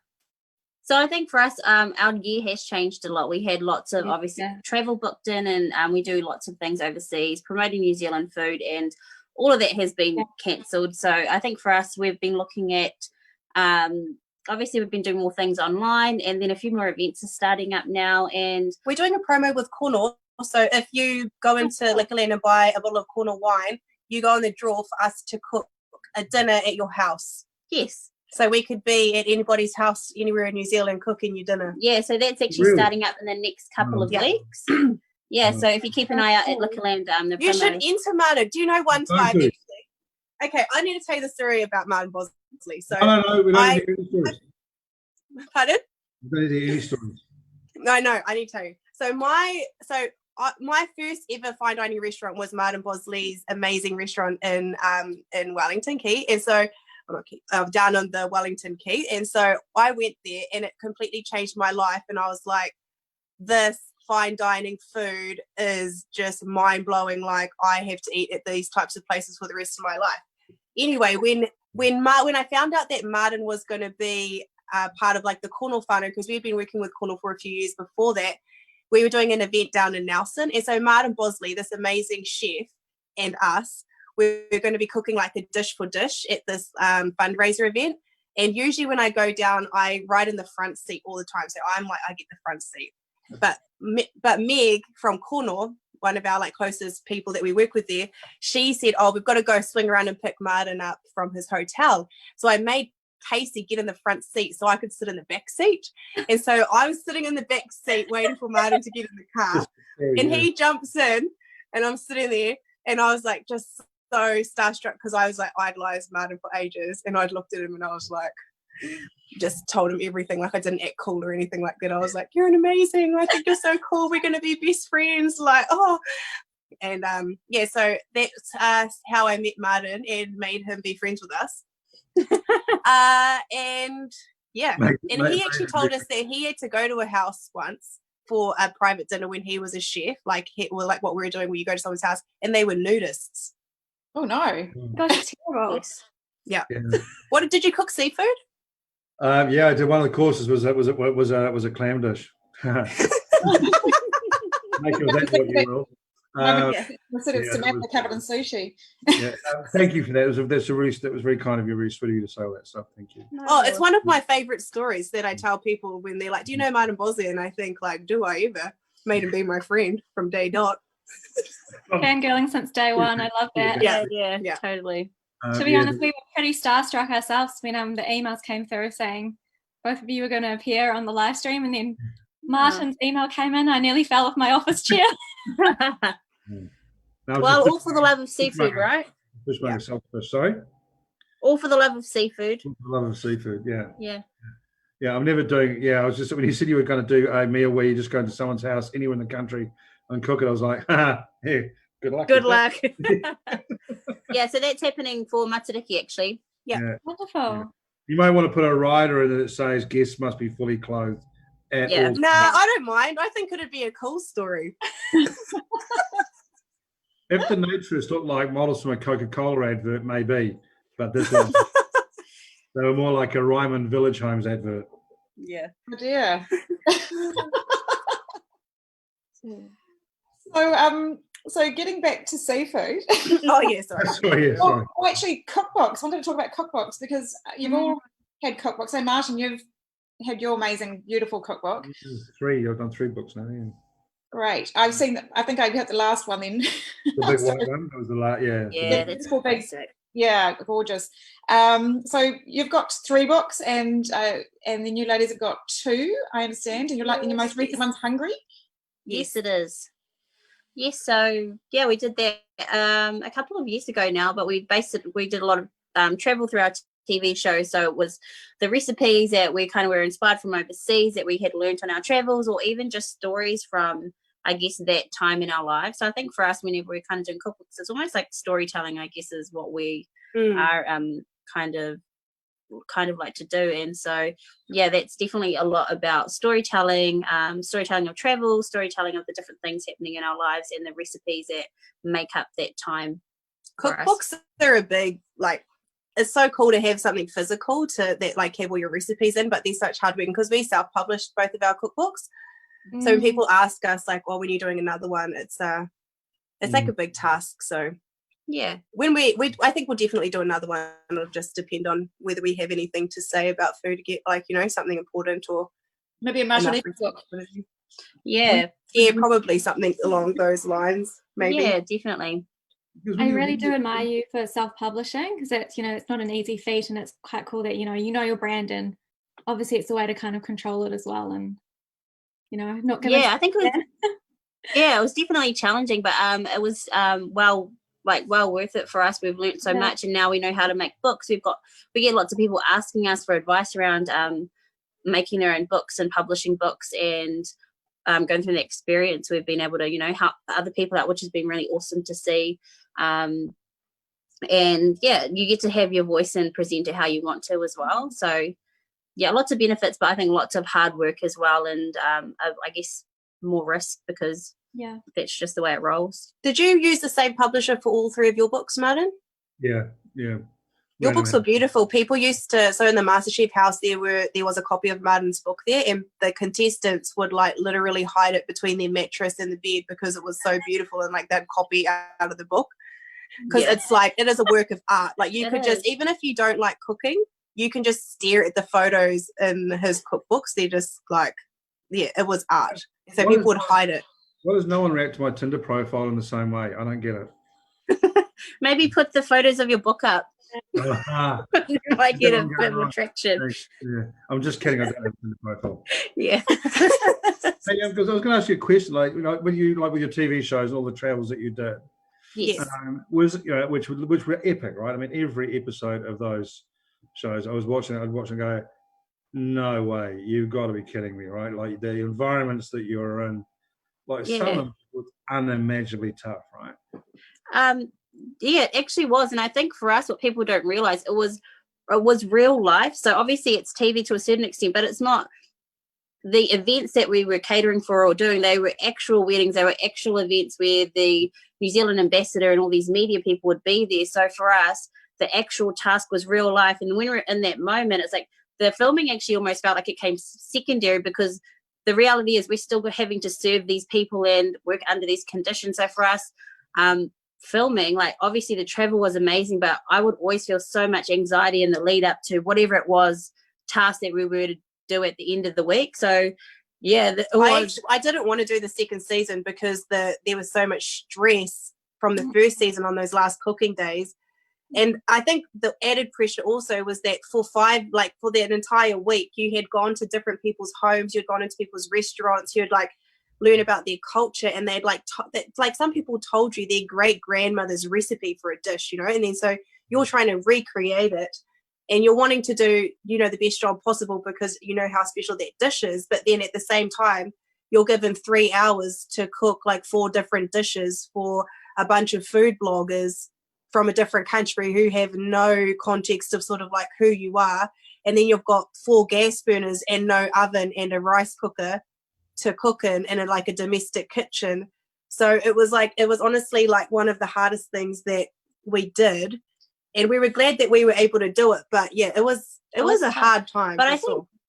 So I think for us, our year has changed a lot. We had lots of obviously travel booked in, and we do lots of things overseas, promoting New Zealand food, and all of that has been cancelled. So I think for us, we've been looking at, obviously we've been doing more things online, and then a few more events are starting up now. And we're doing a promo with Kono. So if you go into Liquorland and buy a bottle of Kono wine, you go on the draw for us to cook a dinner at your house. Yes. So we could be at anybody's house anywhere in New Zealand cooking your dinner. Yeah, so that's actually starting up in the next couple of weeks. So if you keep an eye out at Liquorland, you should enter Martin. Do you know one time actually? Okay, I need to tell you the story about Martin Bosley. So no, we don't need any stories. Pardon? We don't need any stories. No, I need to tell you. So my first ever fine dining restaurant was Martin Bosley's amazing restaurant in Wellington Quay, and so down on the Wellington Quay. And so I went there, and it completely changed my life. And I was like, this fine dining food is just mind blowing. Like, I have to eat at these types of places for the rest of my life. Anyway, when I found out that Martin was going to be part of like the Kono whānau, because we'd been working with Kono for a few years before that, we were doing an event down in Nelson. And so Martin Bosley, this amazing chef, and us, we're going to be cooking like a dish for dish at this fundraiser event. And usually when I go down, I ride in the front seat all the time. So I get the front seat. But Meg from Kono, one of our like closest people that we work with there, she said, oh, we've got to go swing around and pick Martin up from his hotel. So I made Casey get in the front seat so I could sit in the back seat. And so I was sitting in the back seat waiting for Martin to get in the car. And he jumps in, and I'm sitting there, and I was like just so starstruck because I was like idolized Martin for ages, and I'd looked at him and I was like, just told him everything. Like, I didn't act cool or anything like that. I was like, you're amazing, I think you're so cool, we're gonna be best friends, like, oh. And so that's how I met Martin and made him be friends with us. And he actually told us that he had to go to a house once for a private dinner when he was a chef, like what we were doing, where you go to someone's house and they were nudists. Oh no! Gosh, it's terrible. Yes. Yeah. What did you cook? Seafood? I did. One of the courses was a clam dish. Make of that what you will. Instead of Samantha covered in sushi. Yeah, thank you for that. That was very kind of you, really sweet of you to say all that stuff. Thank you. Oh, it's one of my favorite stories that I tell people when they're like, "Do you know Martin Bosley?" And I think, like, do I ever? Made him be my friend from day dot. Fangirling since day one. I love that. Yeah, totally. To be honest, we were pretty starstruck ourselves when the emails came through saying both of you were going to appear on the live stream, and then Martin's email came in. I nearly fell off my office chair. Well, all for the love of seafood, right? Sorry? All for the love of seafood. All for the love of seafood, yeah. Yeah. I'm never doing, I was just, when you said you were going to do a meal where you just go to someone's house, anywhere in the country, and cook it, I was like, hey, good luck. Good luck. Yeah, so that's happening for Matariki, actually. Yeah. Wonderful. Yeah. You may want to put a rider in that says guests must be fully clothed. At all. Nah, I don't mind. I think it'd be a cool story. If the naturists look like models from a Coca-Cola advert, maybe, but this one, they were more like a Ryman Village Homes advert. Yeah. Oh dear. So getting back to seafood. Oh yeah, sorry. Sorry. Oh, actually, cookbooks. I wanted to talk about cookbooks because you've all had cookbooks. So Martin, you've had your amazing, beautiful cookbook. I've done 3 books now. Yeah. Great. I've seen that. I think I got the last one then. The big white one. That was the last. Yeah. Yeah, that's big. Yeah, gorgeous. So you've got 3 books, and the new ladies have got 2. I understand, and your most recent one's Hungry. Yes, it is. Yes, so we did that a couple of years ago now, but we did a lot of travel through our TV show. So it was the recipes that we kind of were inspired from overseas that we had learned on our travels, or even just stories from, I guess, that time in our lives. So I think for us, whenever we're kind of doing cookbooks, it's almost like storytelling, I guess, is what we are kind of like to do. And so that's definitely a lot about storytelling of travel, storytelling of the different things happening in our lives, and the recipes that make up that time. Cookbooks are a big, like, it's so cool to have something physical to that, like, have all your recipes in, but they're such hard work because we self-published both of our cookbooks. So when people ask us, like, when you're doing another one, it's like a big task. So when I think we'll definitely do another one. It'll just depend on whether we have anything to say about food to get, like, something important, or maybe a Martin book. Yeah, probably something along those lines. Maybe. Yeah, definitely. I really do admire you for self-publishing, because it's it's not an easy feat, and it's quite cool that you know your brand, and obviously it's a way to kind of control it as well, and not give I think it was it was definitely challenging, but it was well worth it for us. We've learned so much, and now we know how to make books. We get lots of people asking us for advice around making their own books and publishing books, and going through the experience, we've been able to help other people out, which has been really awesome to see. And you get to have your voice and present it how you want to as well. So lots of benefits, but I think lots of hard work as well, and I guess more risk, because that's just the way it rolls. Did you use the same publisher for all 3 of your books, Martin? Yeah. Your books were beautiful. People used to, so in the MasterChef house there was a copy of Martin's book there, and the contestants would, like, literally hide it between their mattress and the bed because it was so beautiful, and, like, they'd copy out of the book, because it's like, it is a work of art. Like, you could just, even if you don't like cooking, you can just stare at the photos in his cookbooks. They're just like, it was art. So people would hide it. Why does no one react to my Tinder profile in the same way? I don't get it. Maybe put the photos of your book up. You might get a bit more traction. Yeah, I'm just kidding. I don't have a Tinder profile. Yeah. Because I was going to ask you a question, like, with your TV shows and all the travels that you did. Yes. Which were epic, right? I mean, every episode of those shows, I'd watch and go, no way, you've got to be kidding me, right? Like, the environments that you're in, like, some of them was unimaginably tough, right? It actually was, and I think for us, what people don't realize, it was real life. So obviously it's TV to a certain extent, but it's not the events that we were catering for or doing. They were actual weddings, they were actual events where the New Zealand ambassador and all these media people would be there. So for us, the actual task was real life, and when we're in that moment, it's like the filming actually almost felt like it came secondary, because the reality is we're still having to serve these people and work under these conditions. So for us, filming, like obviously the travel was amazing, but I would always feel so much anxiety in the lead up to whatever it was task that we were to do at the end of the week. So yeah, I didn't want to do the second season because there was so much stress from the first season on those last cooking days. And I think the added pressure also was that for that entire week, you had gone to different people's homes, you had gone into people's restaurants, you had like learn about their culture, and they'd like some people told you their great grandmother's recipe for a dish, you know, and then so you're trying to recreate it, and you're wanting to do, you know, the best job possible because you know how special that dish is, but then at the same time you're given 3 hours to cook like 4 different dishes for a bunch of food bloggers from a different country who have no context of sort of like who you are, and then you've got 4 gas burners and no oven and a rice cooker to cook in like a domestic kitchen. So it was honestly like one of the hardest things that we did, and we were glad that we were able to do it. But yeah, it was a hard time.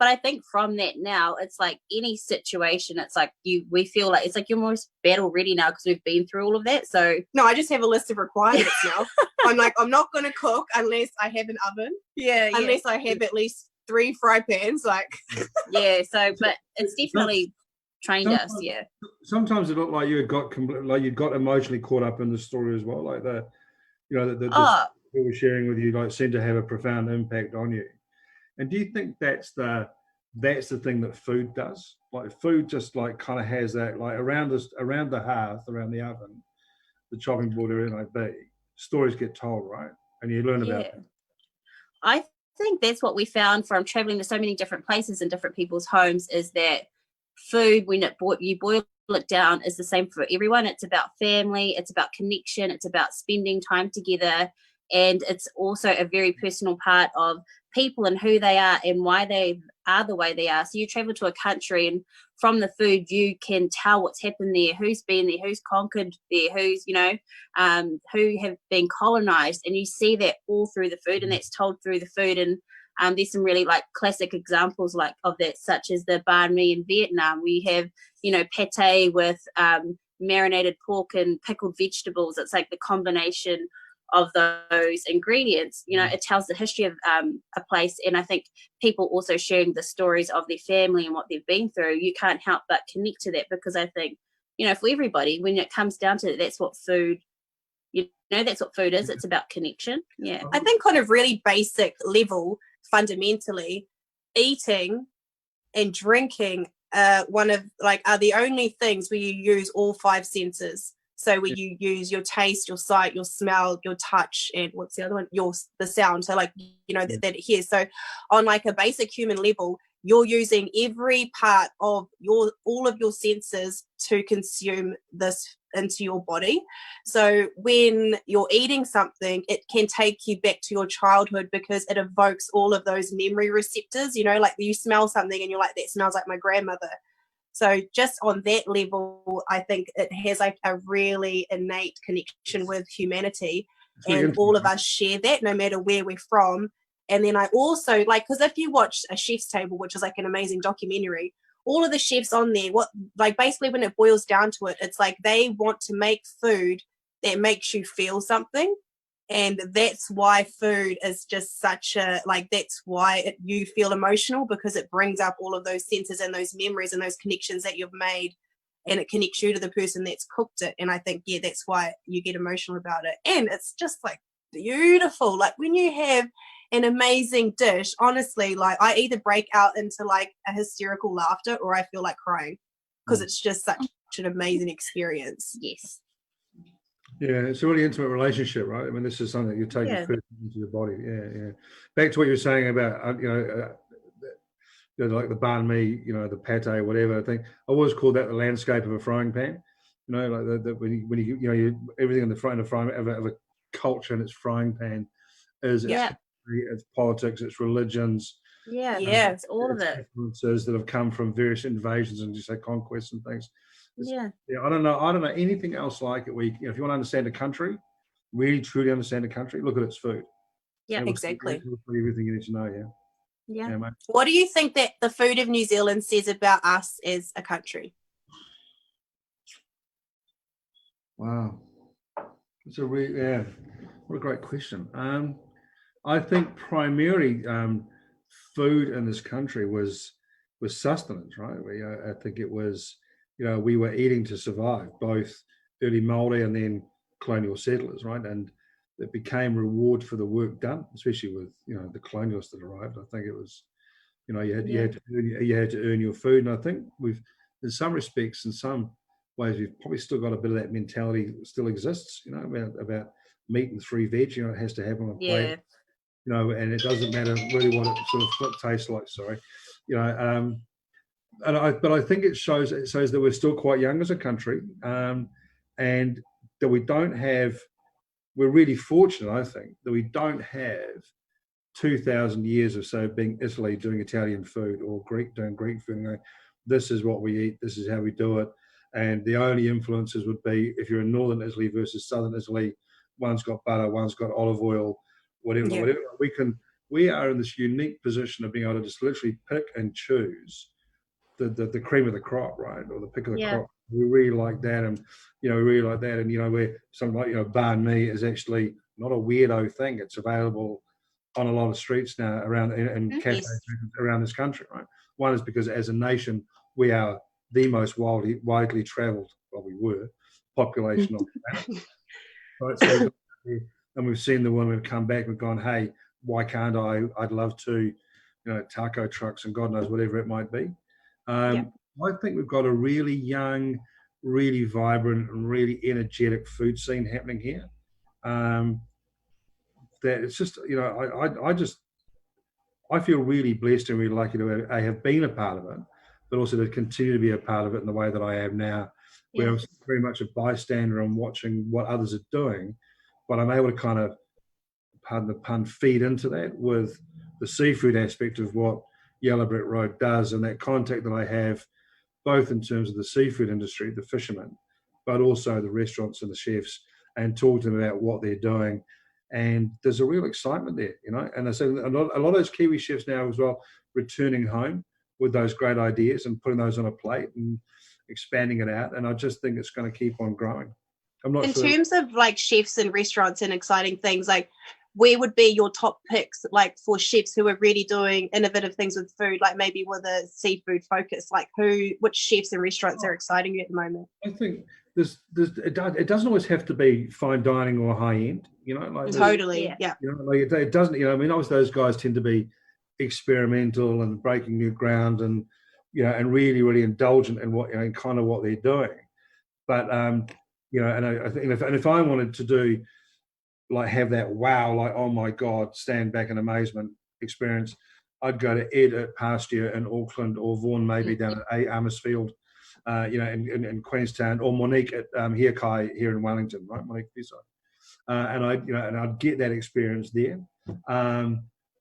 But I think from that now, it's like any situation, it's like we feel like it's like you're almost battle ready now because we've been through all of that. So no, I just have a list of requirements now. I'm like, I'm not going to cook unless I have an oven. Yeah. Unless I have at least 3 fry pans. Like yeah. So, but it's definitely trained us. Yeah. Sometimes it looked like you got emotionally caught up in the story as well, like the people were sharing with you like seemed to have a profound impact on you. And do you think that's the thing that food does? Like food just like kind of has that, like around the hearth, around the oven, the chopping board, everything like that, stories get told, right? And you learn about them. I think that's what we found from traveling to so many different places and different people's homes is that food, when you boil it down, is the same for everyone. It's about family, it's about connection, it's about spending time together, and it's also a very personal part of people and who they are and why they are the way they are. So you travel to a country, and from the food you can tell what's happened there, who's been there, who's conquered there, who's who have been colonized, and you see that all through the food, and that's told through the food. And there's some really like classic examples like of that, such as the banh mi in Vietnam. We have pate with marinated pork and pickled vegetables. It's like the combination of those ingredients, it tells the history of a place. And I think people also sharing the stories of their family and what they've been through, you can't help but connect to that, because I think, for everybody, when it comes down to it, that's what food, that's what food is. It's about connection. Yeah. I think on a really basic level, fundamentally, eating and drinking are the only things where you use all 5 senses. So where you use your taste, your sight, your smell, your touch, and what's the other one? The sound. So that it hears. So on like a basic human level, you're using every part of all of your senses to consume this into your body. So when you're eating something, it can take you back to your childhood because it evokes all of those memory receptors. Like you smell something and you're like, that smells like my grandmother. So just on that level, I think it has like a really innate connection with humanity, and all of us share that no matter where we're from. And then I also because if you watch A Chef's Table, which is like an amazing documentary, all of the chefs on there, basically when it boils down to it, it's like they want to make food that makes you feel something. And that's why food is just such a, that's why you feel emotional, because it brings up all of those senses and those memories and those connections that you've made, and it connects you to the person that's cooked it. And I think, that's why you get emotional about it. And it's just beautiful. Like when you have an amazing dish, honestly, I either break out into a hysterical laughter or I feel like crying, because it's just such an amazing experience. Yes. Yeah, it's a really intimate relationship, right? I mean, this is something that you take into your body. Yeah. Back to what you were saying about, like the banh mi, the pate, whatever. I think I always call that the landscape of a frying pan. Like when you everything in the frying pan of a culture in its frying pan is it's politics, it's religions. Yeah, it's all of it. Influences that have come from various invasions and just conquests and things. Yeah, I don't know anything else like it. If you want to understand a country, really truly understand a country, look at its food. Yeah, exactly. Everything you need to know. Yeah. mate. What do you think that the food of New Zealand says about us as a country? Wow, it's what a great question. I think primarily food in this country was sustenance, right? I think it was, we were eating to survive, both early Māori and then colonial settlers, right? And it became reward for the work done, especially with the colonialists that arrived. I think it was, you had to earn your food, and I think we've, in some respects, in some ways, we've probably still got a bit of that mentality still exists, about meat and free veg. It has to happen on a plate. And it doesn't matter really what it sort of tastes like. Sorry, but I think it shows that we're still quite young as a country, and that we don't have. We're really fortunate, I think, that we don't have 2,000 years or so being Italy doing Italian food, or Greek doing Greek food. And this is what we eat. This is how we do it. And the only influences would be if you're in northern Italy versus southern Italy. One's got butter, one's got olive oil, whatever. We are in this unique position of being able to just literally pick and choose the cream of the crop, right, or the pick of the crop. We really like that, and where something like banh mi is actually not a weirdo thing. It's available on a lot of streets now around in cafes around this country, right? One is because as a nation we are the most widely travelled, well, we were, population on the planet. Right? So, and we've seen the women come back. We've gone, hey, why can't I? I'd love to, taco trucks and God knows whatever it might be. I think we've got a really young, really vibrant, and really energetic food scene happening here. That it's just, I feel really blessed and really lucky to have been a part of it, but also to continue to be a part of it in the way that I am now, where I'm very much a bystander and watching what others are doing, but I'm able to kind of, pardon the pun, feed into that with the seafood aspect of what Yellow Brick Road does, and that contact that I have, both in terms of the seafood industry, the fishermen, but also the restaurants and the chefs, and talk to them about what they're doing. And there's a real excitement there, and I say a lot of those Kiwi chefs now as well, returning home with those great ideas and putting those on a plate and expanding it out. And I just think it's going to keep on growing. I'm not sure. In terms of like chefs and restaurants and exciting things, like where would be your top picks, like for chefs who are really doing innovative things with food, like maybe with a seafood focus, like which chefs and restaurants are exciting you at the moment? I think it doesn't always have to be fine dining or high end, Totally, yeah. It doesn't, obviously those guys tend to be experimental and breaking new ground, and and really, really indulgent in what in kind of what they're doing. But and I think if I wanted to do have that wow, oh my God, stand back in amazement experience, I'd go to Ed at Pasture in Auckland, or Vaughan maybe down at Amersfield, in Queenstown, or Monique at Hiakai here in Wellington, right, Monique Fiso. And I'd get that experience there.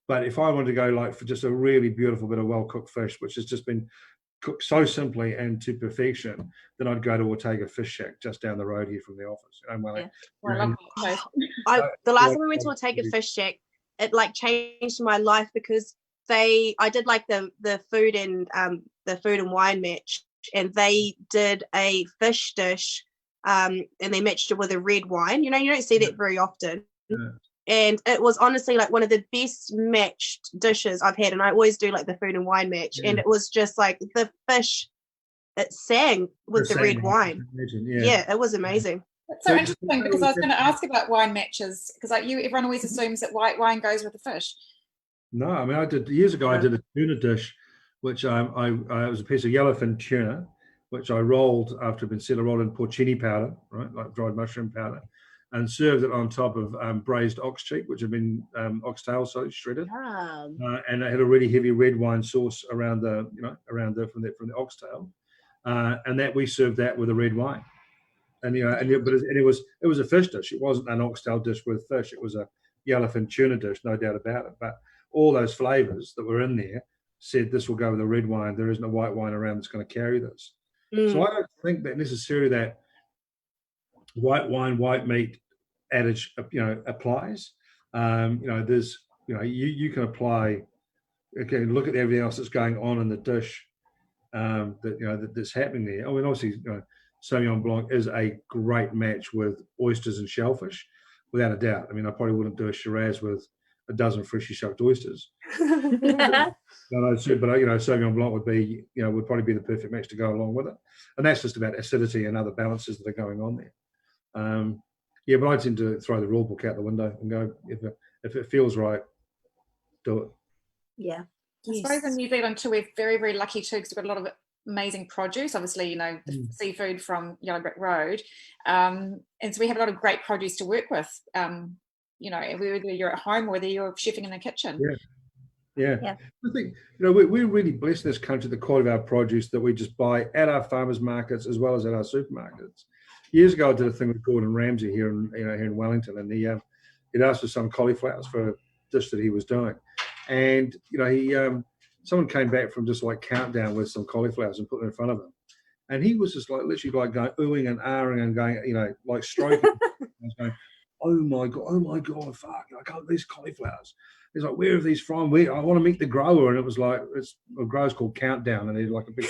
But if I wanted to go for just a really beautiful bit of well-cooked fish, which has just been cooked so simply and to perfection, then I'd go to Ortega Fish Shack just down the road here from the office. The last time we went to Ortega Fish Shack, it changed my life, because I did the food and wine match, and they did a fish dish, and they matched it with a red wine. You don't see that very often. Yeah. And it was honestly one of the best matched dishes I've had. And I always do the food and wine match. Yeah. And it was just the fish, it sang with the red wine. Yeah, it was amazing. That's so interesting, because I was going to ask about wine matches, because everyone always assumes that white wine goes with the fish. No, I mean, years ago I did a tuna dish, which it was a piece of yellowfin tuna, which I rolled after it'd been set. I rolled in porcini powder, right, like dried mushroom powder, and served it on top of braised ox cheek, which had been oxtail, so shredded, and it had a really heavy red wine sauce around from the oxtail, and that we served that with a red wine, but it was a fish dish. It wasn't an oxtail dish with fish. It was a yellowfin tuna dish, no doubt about it. But all those flavours that were in there said this will go with a red wine. There isn't a white wine around that's going to carry this. So I don't think that necessarily that white wine, white meat adage, applies. There's, you can apply okay, look at everything else that's going on in the dish that's happening there. I mean, obviously, Sauvignon Blanc is a great match with oysters and shellfish, without a doubt. I mean, I probably wouldn't do a Shiraz with a dozen freshly shucked oysters. But Sauvignon Blanc would probably be the perfect match to go along with it, and that's just about acidity and other balances that are going on there. But I tend to throw the rule book out the window and go, if it feels right, do it. Yeah. I suppose in New Zealand too, we're very, very lucky too, because we've got a lot of amazing produce. Obviously, the seafood from Yellow Brick Road, and so we have a lot of great produce to work with. Whether you're at home or whether you're chefing in the kitchen. Yeah. I think we're really blessed in this country, the quality of our produce that we just buy at our farmers markets as well as at our supermarkets. Years ago, I did a thing with Gordon Ramsay here in Wellington, and he'd asked for some cauliflowers for a dish that he was doing, and someone came back from just like Countdown with some cauliflowers and put them in front of him, and he was just like literally like going oohing and ahhing and going like stroking. And going, oh my god, fuck! I got these cauliflowers. He's like, where are these from? I want to meet the grower, and it was like a grower's called Countdown, and he's like a big.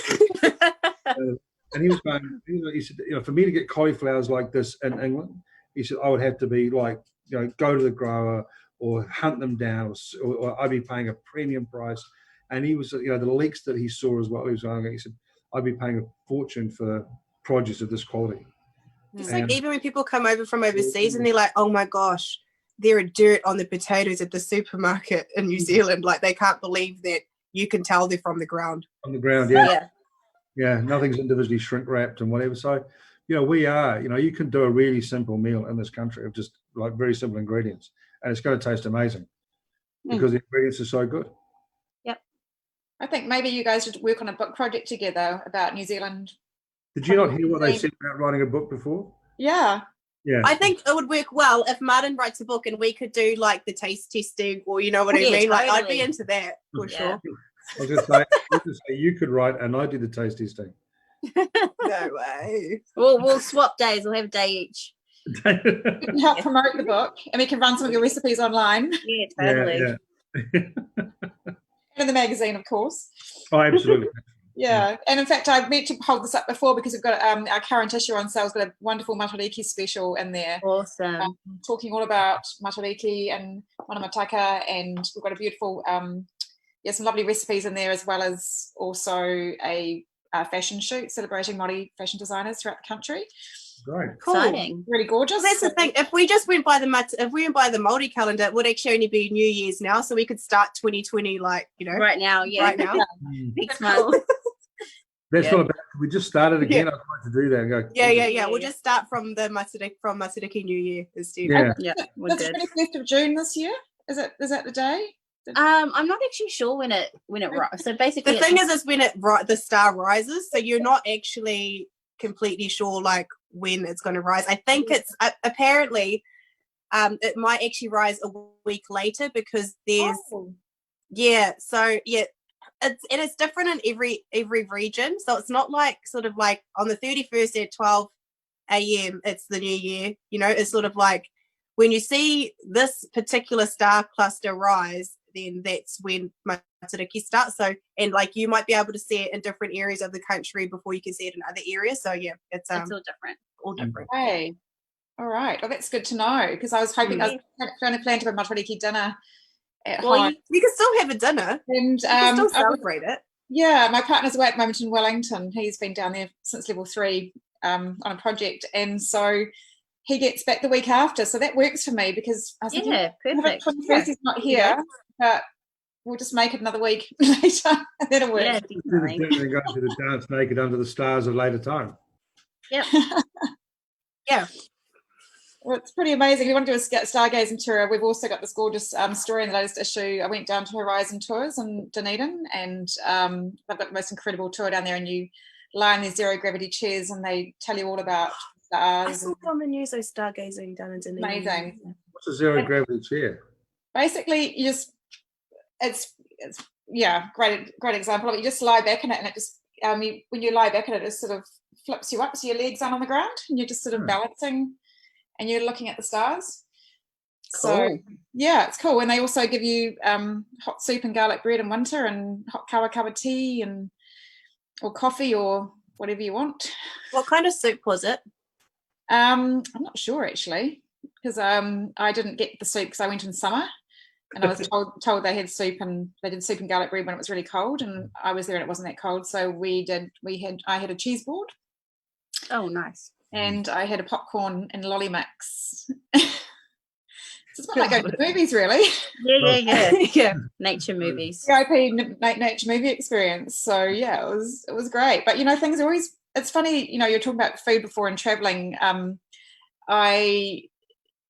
And he was going. He said, for me to get cauliflowers like this in England, he said I would have to be like, go to the grower or hunt them down, or I'd be paying a premium price. And he was, the leaks that he saw as well. He said, I'd be paying a fortune for produce of this quality. It's like even when people come over from overseas and they're like, oh my gosh, there are dirt on the potatoes at the supermarket in New Zealand. Like they can't believe that you can tell they're from the ground. From the ground, yeah. Yeah, nothing's individually shrink wrapped and whatever. So, we are, you can do a really simple meal in this country of just like very simple ingredients, and it's going to taste amazing because the ingredients are so good. Yep. I think maybe you guys should work on a book project together about New Zealand. Did you not hear what they said about writing a book before? Yeah. Yeah. I think it would work well if Martin writes a book and we could do like the taste testing, or you know what I mean? Totally. Like I'd be into that for sure. I was going to say you could write and I do the taste testing. No way. We'll swap days. We'll have a day each. You can help promote the book, and we can run some of your recipes online. Yeah, totally. Yeah. And in the magazine, of course. Oh, absolutely. Yeah, and in fact, I meant to hold this up before because we've got our current issue on sale. It's got a wonderful matariki special in there. Awesome. Talking all about matariki and manamataka, and we've got a beautiful, some lovely recipes in there, as well as also a fashion shoot celebrating Māori fashion designers throughout the country. Great. Cool. Exciting. Really gorgeous. That's the thing. If we just went by the Māori calendar, it would actually only be New Year's now, so we could start 2020 right now. Yeah. Right now. Next month. That's not bad. We just started again. I'd like to do that and go. Yeah. We'll just start from the Matariki New Year instead. Yeah. That's the 25th of June this year. Is that the day? I'm not actually sure when it rises. So basically, the thing is when the star rises. So you're not actually completely sure like when it's going to rise. I think it's apparently it might actually rise a week later because there's it's different in every region. So it's not like sort of like on the 31st at 12 a.m. it's the new year. It's sort of like when you see this particular star cluster rise, then that's when Matariki starts. So, and like you might be able to see it in different areas of the country before you can see it in other areas. So yeah, it's all different. All different. Hey, all right. Oh, that's good to know, because I was hoping I was trying to plan to have a Matariki dinner at home. You can still have a dinner And you can still celebrate it. Yeah, my partner's away at the moment in Wellington. He's been down there since level 3 on a project, and so he gets back the week after. So that works for me, because I was thinking, perfect. 21st he's not here, but we'll just make it another week later, and then it'll work. Yeah, definitely. And go to the dance naked under the stars at a later time. Yep. Yeah. Well, it's pretty amazing. We want to do a stargazing tour. We've also got this gorgeous story in the latest issue. I went down to Horizon Tours in Dunedin, and they've got the most incredible tour down there, and you lie in these zero gravity chairs and they tell you all about stars. I saw on the news those stargazing down in Dunedin. Amazing. What's a zero gravity chair? Basically, you just it's great example of it. You just lie back in it, and it just when you lie back in it, it sort of flips you up so your legs aren't on the ground, and you're just sort of balancing, and you're looking at the stars. So yeah, it's cool. And they also give you hot soup and garlic bread in winter, and hot kawa tea, and or coffee, or whatever you want. What kind of soup was it? I'm not sure actually, because I didn't get the soup because I went in summer, and I was told they had soup, and they did soup and garlic bread when it was really cold, and I was there and it wasn't that cold, so I had a cheese board. Oh, nice. And I had a popcorn and lolly mix. So it's not like going to movies, really. Yeah. Nature movies. VIP nature movie experience. So yeah, it was great. But things are always. It's funny. You're talking about food before and traveling. I,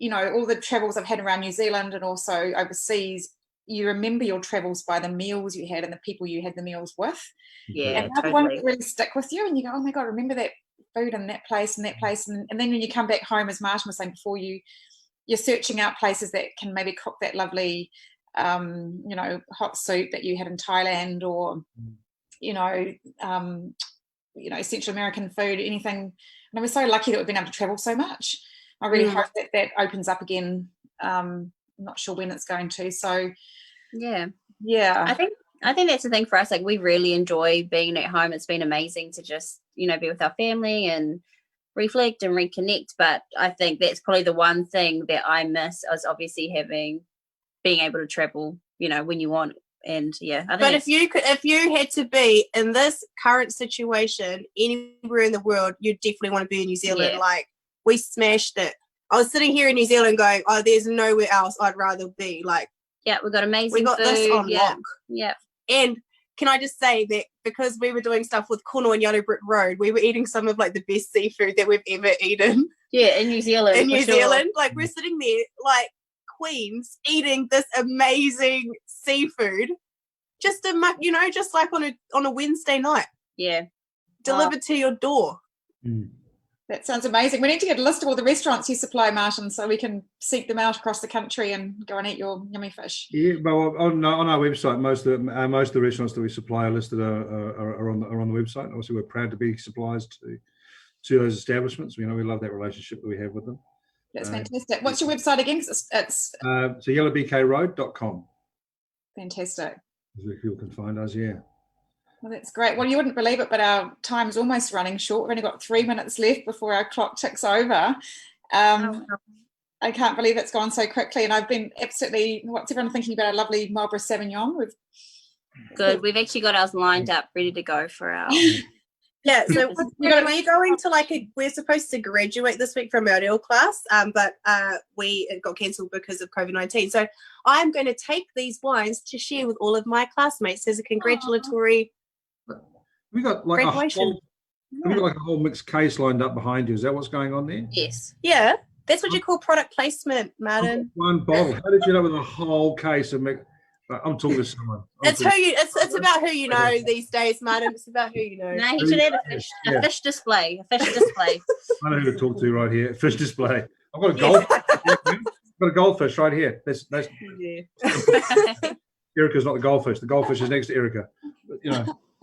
all the travels I've had around New Zealand and also overseas. You remember your travels by the meals you had and the people you had the meals with. Yeah, and the ones that really stick with you, and you go, oh my god, remember that food in that place and that place, and then when you come back home, as Martin was saying before, you're searching out places that can maybe cook that lovely hot soup that you had in Thailand, or Central American food, anything. And I was so lucky that we've been able to travel so much. I really hope that opens up again. I'm not sure when it's going to, so yeah. I think that's the thing for us. Like, we really enjoy being at home. It's been amazing to just be with our family and reflect and reconnect. But I think that's probably the one thing that I miss, is obviously being able to travel, when you want. And yeah, I think. But if you had to be in this current situation anywhere in the world, you definitely want to be in New Zealand. Yeah. Like, we smashed it. I was sitting here in New Zealand going, oh, there's nowhere else I'd rather be. Like, yeah, we got amazing. We got food. this on lock. Yeah. And can I just say that because we were doing stuff with Kono and Yellow Brick Road, we were eating some of like the best seafood that we've ever eaten. Yeah, in New Zealand. In New Zealand, like, we're sitting there like queens eating this amazing seafood, just like on a Wednesday night. Yeah, delivered to your door. That sounds amazing. We need to get a list of all the restaurants you supply, Martin, so we can seek them out across the country and go and eat your yummy fish. Yeah, well, on our website, most of the restaurants that we supply are listed are on the website. Obviously, we're proud to be suppliers to those establishments. We love that relationship that we have with them. That's fantastic. What's your website again? It's so yellowbkroad.com. Fantastic. Where people can find us, yeah. Well, that's great. Well, you wouldn't believe it, but our time's almost running short. We've only got 3 minutes left before our clock ticks over. I can't believe it's gone so quickly. And I've been absolutely, what's everyone thinking about our lovely Marlborough Sauvignon? Good. We've actually got ours lined up, ready to go for our... Yeah, so we're going to we're supposed to graduate this week from our real class, but it got cancelled because of COVID-19. So I'm going to take these wines to share with all of my classmates as a congratulatory We got like graduation. We got like a whole mixed case lined up behind you. Is that what's going on there? Yes. Yeah, that's what you call product placement, Martin. One bottle. How did you know with a whole case of mixed? I'm talking to someone. It's about who you know these days, Madam. It's about who you know. No, he should have a fish display. A fish display. I know who to talk to right here. Fish display. I've got a goldfish. I've got a goldfish right here. That's Erica's not the goldfish. The goldfish is next to Erica.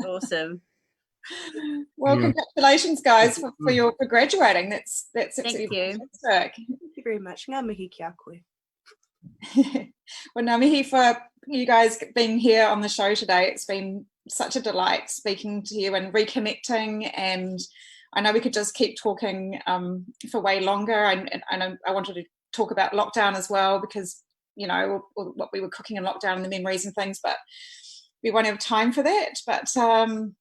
Awesome. Well, congratulations, guys, for graduating. That's Thank you. Fantastic. Thank you very much. Ngā mihi kia koe. Well, ngā mihi for you guys being here on the show today. It's been such a delight speaking to you and reconnecting, and I know we could just keep talking for way longer. And I wanted to talk about lockdown as well, because what we were cooking in lockdown and the memories and things, but we won't have time for that. But I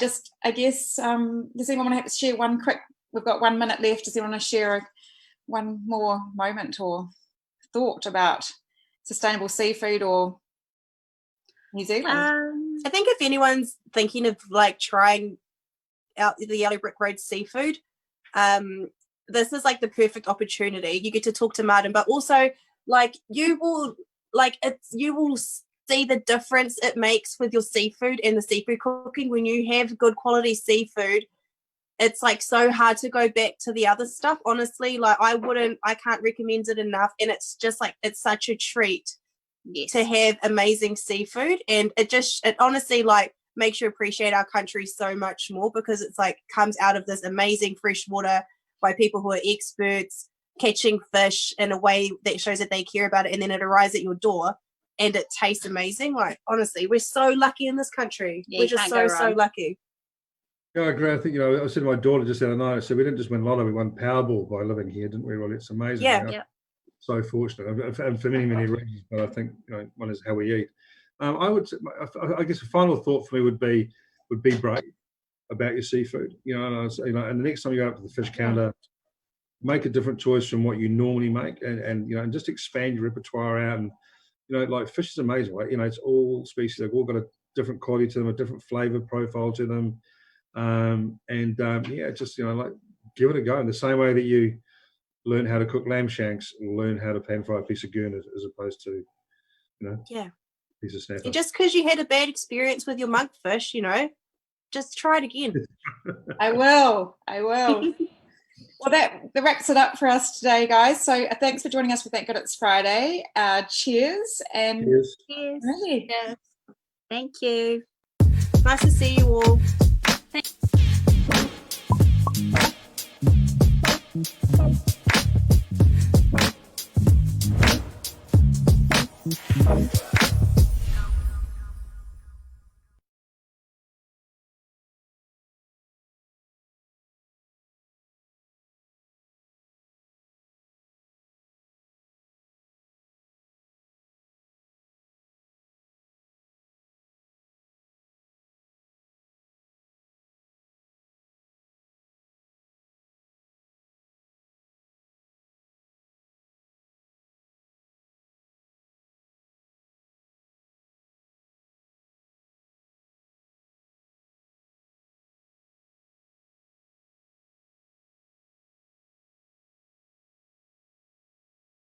guess does anyone want to share one quick, we've got 1 minute left, does anyone want to share one more moment or thought about sustainable seafood or New Zealand? I think if anyone's thinking of like trying out the Yellow Brick Road seafood, this is like the perfect opportunity. You get to talk to Martin, but also like you will see the difference it makes with your seafood and the seafood cooking. When you have good quality seafood, it's like so hard to go back to the other stuff. Honestly, like I can't recommend it enough. And it's just like, it's such a treat to have amazing seafood. And it honestly like makes you appreciate our country so much more, because it's like comes out of this amazing fresh water by people who are experts, catching fish in a way that shows that they care about it, and then it arrives at your door and it tastes amazing. Like, honestly, we're so lucky in this country. Yeah, we're you just can't go so wrong. lucky. Yeah, I agree. I think, I said to my daughter just the other night, I said, we didn't just win Lotto, we won Powerball by living here, didn't we? Well, it's amazing. Yeah. Yeah. So fortunate, and for many, many reasons, but I think, one is how we eat. I guess a final thought for me would be brave about your seafood. And the next time you go up to the fish counter, make a different choice from what you normally make, and just expand your repertoire out. And like fish is amazing, right? It's all species, they've all got a different quality to them, a different flavor profile to them, just like give it a go in the same way that you learn how to cook lamb shanks, learn how to pan fry a piece of goon as opposed to piece of snapper. And just because you had a bad experience with your monkfish, just try it again. I will. Well, that wraps it up for us today, guys. So thanks for joining us for Thank God It's Friday. Cheers. And Cheers. Yes. Really. Yes. Thank you. Nice to see you all. Thanks.